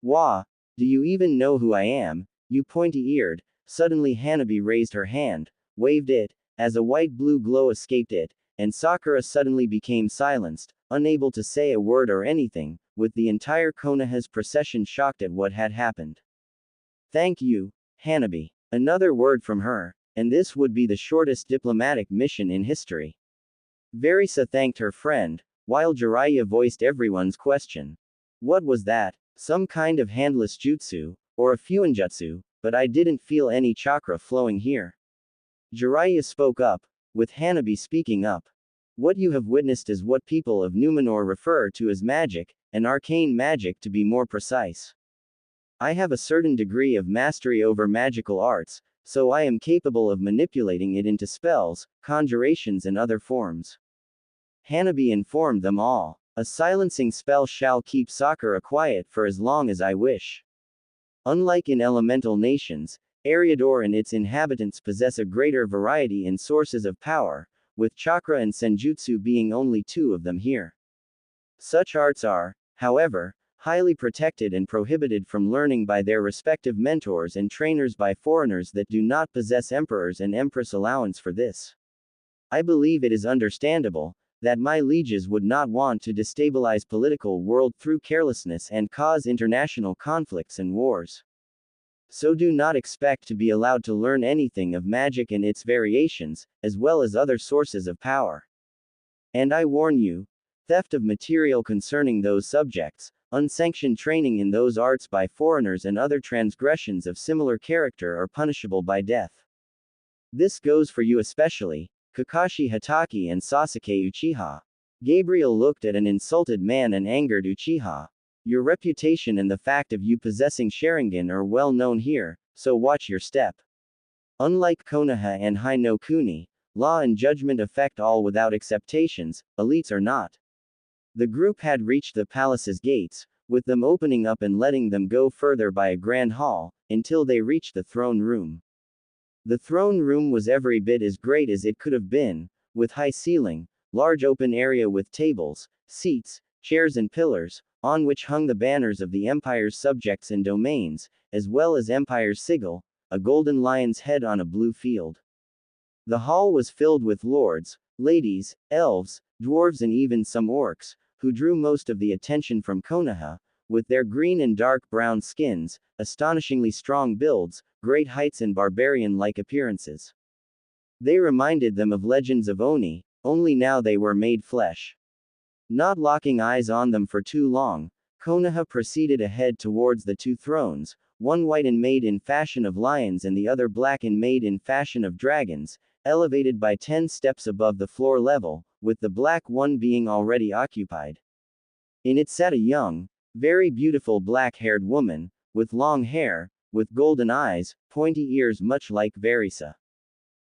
Wah, do you even know who I am, you pointy-eared? Suddenly Hanabi raised her hand, waved it, as a white-blue glow escaped it, and Sakura suddenly became silenced, unable to say a word or anything, with the entire Konoha's procession shocked at what had happened. Thank you, Hanabi. Another word from her, and this would be the shortest diplomatic mission in history. Verisa thanked her friend, while Jiraiya voiced everyone's question. What was that? Some kind of handless jutsu, or a fuinjutsu, but I didn't feel any chakra flowing here. Jiraiya spoke up, with Hanabi speaking up. What you have witnessed is what people of Numenor refer to as magic, an arcane magic to be more precise. I have a certain degree of mastery over magical arts, so I am capable of manipulating it into spells, conjurations and other forms. Hanabi informed them all. A silencing spell shall keep Sakura quiet for as long as I wish. Unlike in elemental nations, Eriador and its inhabitants possess a greater variety in sources of power, with chakra and senjutsu being only two of them here. Such arts are, however, highly protected and prohibited from learning by their respective mentors and trainers by foreigners that do not possess emperors and empress allowance for this. I believe it is understandable that my lieges would not want to destabilize political world through carelessness and cause international conflicts and wars. So do not expect to be allowed to learn anything of magic and its variations, as well as other sources of power. And I warn you, theft of material concerning those subjects, unsanctioned training in those arts by foreigners and other transgressions of similar character are punishable by death. This goes for you especially, Kakashi Hatake and Sasuke Uchiha. Gabriel looked at an insulted man and angered Uchiha. Your reputation and the fact of you possessing Sharingan are well known here, so watch your step. Unlike Konoha and Hai no Kuni, law and judgment affect all without acceptations, elites are not. The group had reached the palace's gates, with them opening up and letting them go further by a grand hall, until they reached the throne room. The throne room was every bit as great as it could have been, with high ceiling, large open area with tables, seats, chairs and pillars, on which hung the banners of the empire's subjects and domains, as well as empire's sigil, a golden lion's head on a blue field. The hall was filled with lords, ladies, elves, dwarves and even some orcs, who drew most of the attention from Konoha, with their green and dark brown skins, astonishingly strong builds, great heights and barbarian-like appearances. They reminded them of legends of Oni, only now they were made flesh. Not locking eyes on them for too long, Konoha proceeded ahead towards the two thrones, one white and made in fashion of lions and the other black and made in fashion of dragons, elevated by 10 steps above the floor level, with the black one being already occupied. In it sat a young, very beautiful black-haired woman, with long hair, with golden eyes, pointy ears much like Verisa.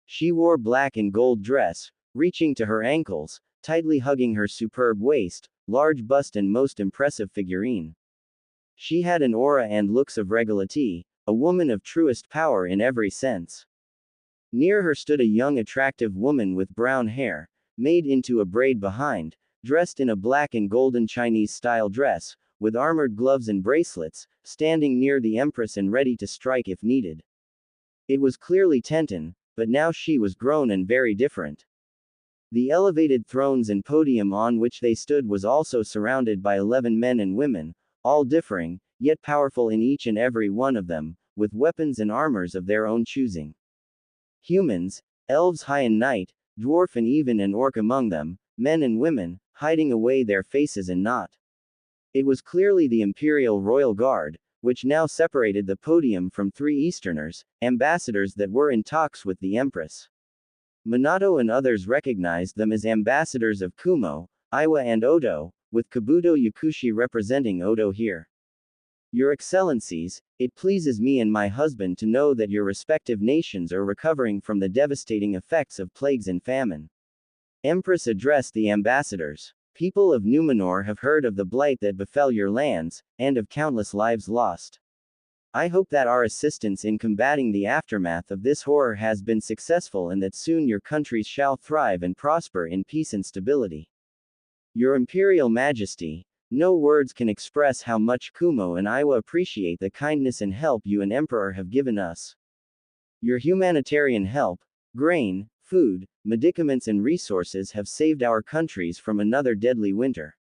She wore black and gold dress, reaching to her ankles, tightly hugging her superb waist, large bust and most impressive figurine. She had an aura and looks of regality, a woman of truest power in every sense. Near her stood a young attractive woman with brown hair, made into a braid behind, dressed in a black and golden Chinese-style dress, with armored gloves and bracelets, standing near the Empress and ready to strike if needed. It was clearly Tenten, but now she was grown and very different. The elevated thrones and podium on which they stood was also surrounded by 11 men and women, all differing, yet powerful in each and every one of them, with weapons and armors of their own choosing. Humans, elves high and night, dwarf and even an orc among them, men and women, hiding away their faces and not. It was clearly the Imperial Royal Guard, which now separated the podium from 3 Easterners, ambassadors that were in talks with the Empress. Minato and others recognized them as ambassadors of Kumo, Iwa and Odo, with Kabuto Yakushi representing Odo here. Your Excellencies, it pleases me and my husband to know that your respective nations are recovering from the devastating effects of plagues and famine. Empress addressed the ambassadors. People of Numenor have heard of the blight that befell your lands, and of countless lives lost. I hope that our assistance in combating the aftermath of this horror has been successful and that soon your countries shall thrive and prosper in peace and stability. Your Imperial Majesty, no words can express how much Kumo and Iwa appreciate the kindness and help you and Emperor have given us. Your humanitarian help, grain, food, medicaments and resources have saved our countries from another deadly winter.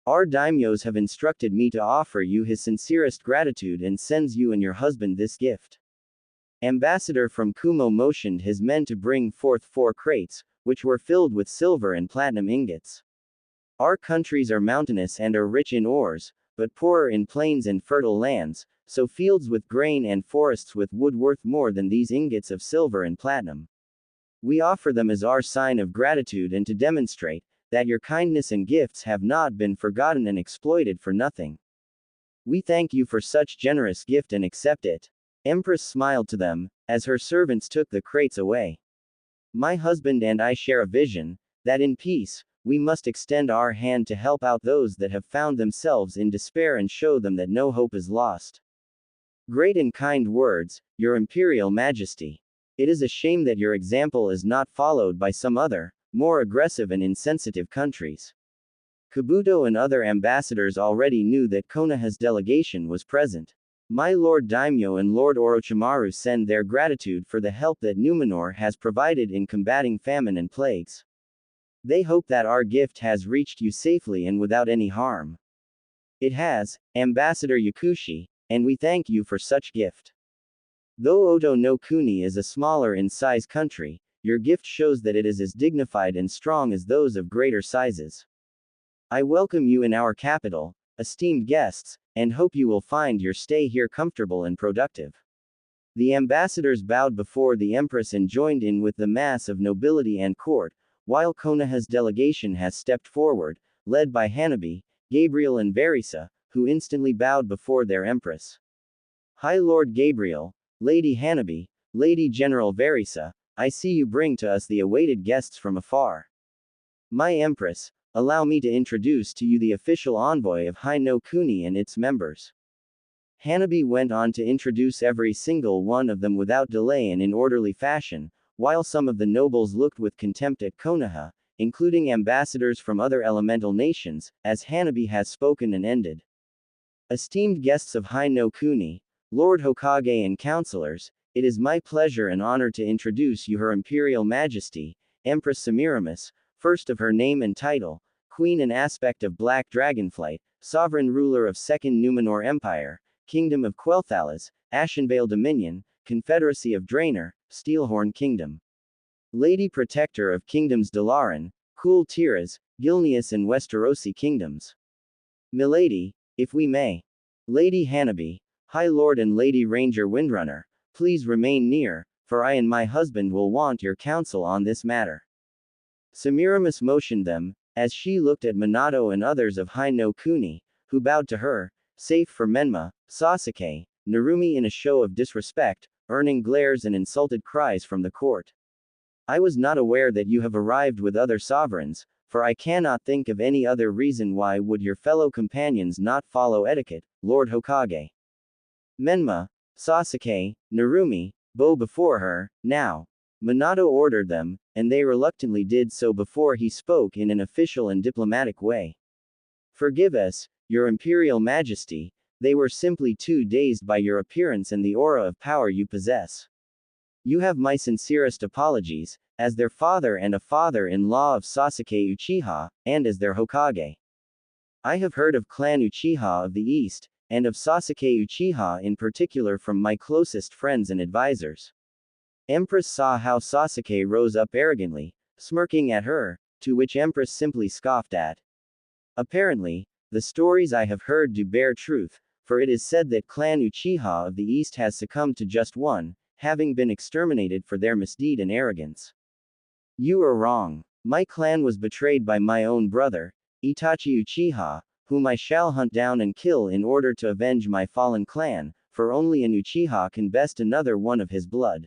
Our daimyos have instructed me to offer you his sincerest gratitude and sends you and your husband this gift. Ambassador from Kumo motioned his men to bring forth 4 crates, which were filled with silver and platinum ingots. Our countries are mountainous and are rich in ores, but poorer in plains and fertile lands, so fields with grain and forests with wood worth more than these ingots of silver and platinum. We offer them as our sign of gratitude and to demonstrate that your kindness and gifts have not been forgotten and exploited for nothing. We thank you for such generous gift and accept it. Empress smiled to them, as her servants took the crates away. My husband and I share a vision, that in peace, we must extend our hand to help out those that have found themselves in despair and show them that no hope is lost. Great and kind words, Your Imperial Majesty. It is a shame that your example is not followed by some other, more aggressive and insensitive countries. Kabuto and other ambassadors already knew that Konoha's delegation was present. My Lord Daimyo and Lord Orochimaru send their gratitude for the help that Numenor has provided in combating famine and plagues. They hope that our gift has reached you safely and without any harm. It has, Ambassador Yakushi, and we thank you for such gift. Though Oto no Kuni is a smaller in size country, your gift shows that it is as dignified and strong as those of greater sizes. I welcome you in our capital, esteemed guests, and hope you will find your stay here comfortable and productive. The ambassadors bowed before the Empress and joined in with the mass of nobility and court, while Konoha's delegation has stepped forward, led by Hanabi, Gabriel and Verisa, who instantly bowed before their Empress. High Lord Gabriel, Lady Hanabi, Lady General Verisa, I see you bring to us the awaited guests from afar. My Empress, allow me to introduce to you the official envoy of Hai no Kuni and its members. Hanabi went on to introduce every single one of them without delay and in orderly fashion, while some of the nobles looked with contempt at Konoha, including ambassadors from other elemental nations, as Hanabi has spoken and ended. Esteemed guests of Hai no Kuni, Lord Hokage and counselors, it is my pleasure and honor to introduce you Her Imperial Majesty, Empress Semiramis, first of her name and title, Queen and aspect of Black Dragonflight, Sovereign Ruler of Second Numenor Empire, Kingdom of Quel'Thalas, Ashenvale Dominion, Confederacy of Draenor, Steelhorn Kingdom. Lady Protector of Kingdoms Dalaran, Kul Tiras, Gilneas and Westerosi Kingdoms. Milady, if we may. Lady Hanabi, High Lord and Lady Ranger Windrunner, please remain near, for I and my husband will want your counsel on this matter. Semiramis motioned them, as she looked at Minato and others of Hai no Kuni, who bowed to her, save for Menma, Sasuke, Narumi in a show of disrespect, earning glares and insulted cries from the court. I was not aware that you have arrived with other sovereigns, for I cannot think of any other reason why would your fellow companions not follow etiquette, Lord Hokage. Menma, Sasuke, Narumi, bow before her, now. Minato ordered them, and they reluctantly did so before he spoke in an official and diplomatic way. Forgive us, Your Imperial Majesty, they were simply too dazed by your appearance and the aura of power you possess. You have my sincerest apologies, as their father and a father-in-law of Sasuke Uchiha, and as their Hokage. I have heard of Clan Uchiha of the East, and of Sasuke Uchiha in particular from my closest friends and advisors. Empress saw how Sasuke rose up arrogantly, smirking at her, to which Empress simply scoffed at. Apparently, the stories I have heard do bear truth, for it is said that Clan Uchiha of the East has succumbed to just one, having been exterminated for their misdeed and arrogance. You are wrong. My clan was betrayed by my own brother, Itachi Uchiha, whom I shall hunt down and kill in order to avenge my fallen clan, for only an Uchiha can best another one of his blood.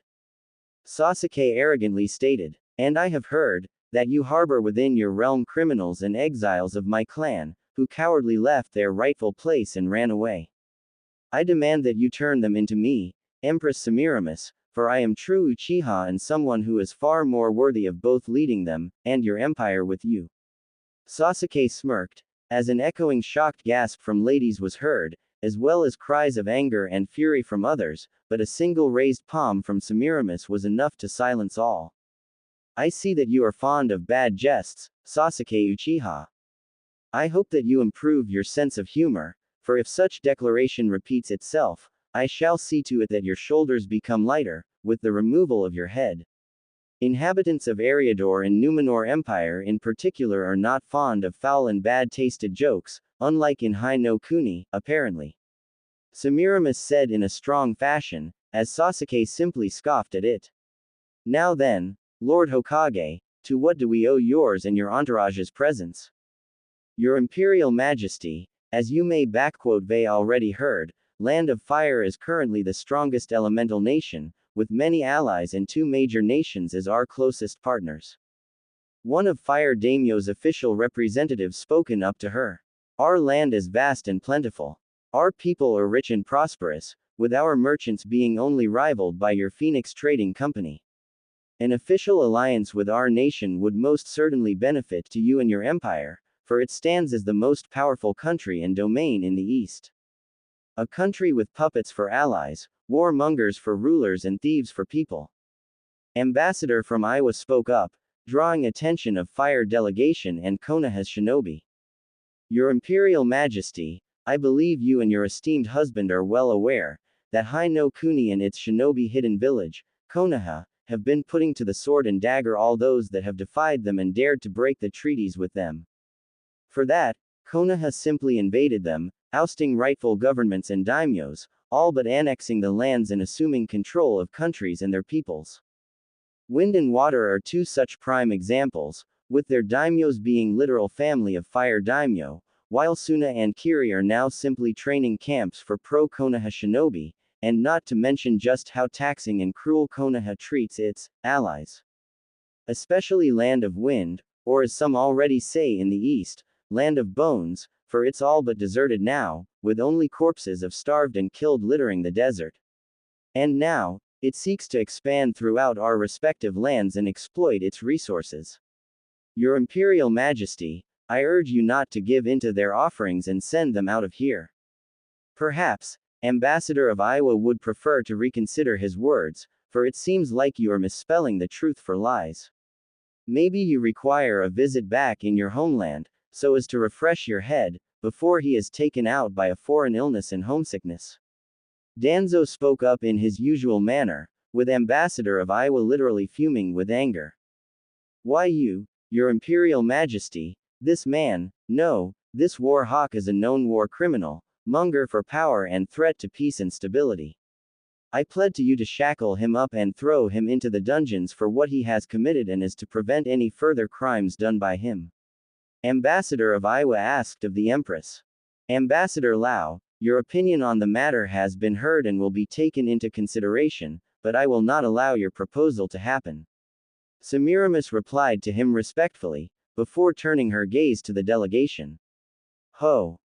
Sasuke arrogantly stated, and I have heard, that you harbor within your realm criminals and exiles of my clan, who cowardly left their rightful place and ran away. I demand that you turn them into me, Empress Semiramis, for I am true Uchiha and someone who is far more worthy of both leading them, and your empire with you. Sasuke smirked, as an echoing shocked gasp from ladies was heard, as well as cries of anger and fury from others, but a single raised palm from Semiramis was enough to silence all. I see that you are fond of bad jests, Sasuke Uchiha. I hope that you improve your sense of humor, for if such declaration repeats itself, I shall see to it that your shoulders become lighter, with the removal of your head. Inhabitants of Eriador and Numenor Empire in particular are not fond of foul and bad-tasted jokes, unlike in Hai no Kuni, apparently. Semiramis said in a strong fashion, as Sasuke simply scoffed at it. Now then, Lord Hokage, to what do we owe yours and your entourage's presence? Your Imperial Majesty, as you may vey already heard, Land of Fire is currently the strongest elemental nation, with many allies and two major nations as our closest partners. One of Fire Daimyo's official representatives spoken up to her. Our land is vast and plentiful. Our people are rich and prosperous, with our merchants being only rivaled by your Phoenix Trading Company. An official alliance with our nation would most certainly benefit to you and your empire, for it stands as the most powerful country and domain in the East. A country with puppets for allies, warmongers for rulers and thieves for people. Ambassador from Iowa spoke up, drawing attention of Fire delegation and Konoha's shinobi. Your Imperial Majesty, I believe you and your esteemed husband are well aware, that Hai no Kuni and its shinobi hidden village, Konoha, have been putting to the sword and dagger all those that have defied them and dared to break the treaties with them. For that, Konoha simply invaded them, ousting rightful governments and daimyos, all but annexing the lands and assuming control of countries and their peoples. Wind and Water are two such prime examples, with their daimyos being literal family of Fire daimyo, while Suna and Kiri are now simply training camps for pro-Konoha shinobi, and not to mention just how taxing and cruel Konoha treats its allies. Especially Land of Wind, or as some already say in the East, Land of Bones, for it's all but deserted now, with only corpses of starved and killed littering the desert. And now, it seeks to expand throughout our respective lands and exploit its resources. Your Imperial Majesty, I urge you not to give in to their offerings and send them out of here. Perhaps, Ambassador of Iowa would prefer to reconsider his words, for it seems like you are misspelling the truth for lies. Maybe you require a visit back in your homeland, so as to refresh your head, before he is taken out by a foreign illness and homesickness. Danzo spoke up in his usual manner, with Ambassador of Iowa literally fuming with anger. Why your Imperial Majesty, this man, no, this war hawk is a known war criminal, monger for power and threat to peace and stability. I plead to you to shackle him up and throw him into the dungeons for what he has committed and is to prevent any further crimes done by him. Ambassador of Iowa asked of the Empress. Ambassador Lao, your opinion on the matter has been heard and will be taken into consideration, but I will not allow your proposal to happen. Semiramis replied to him respectfully, before turning her gaze to the delegation. Ho!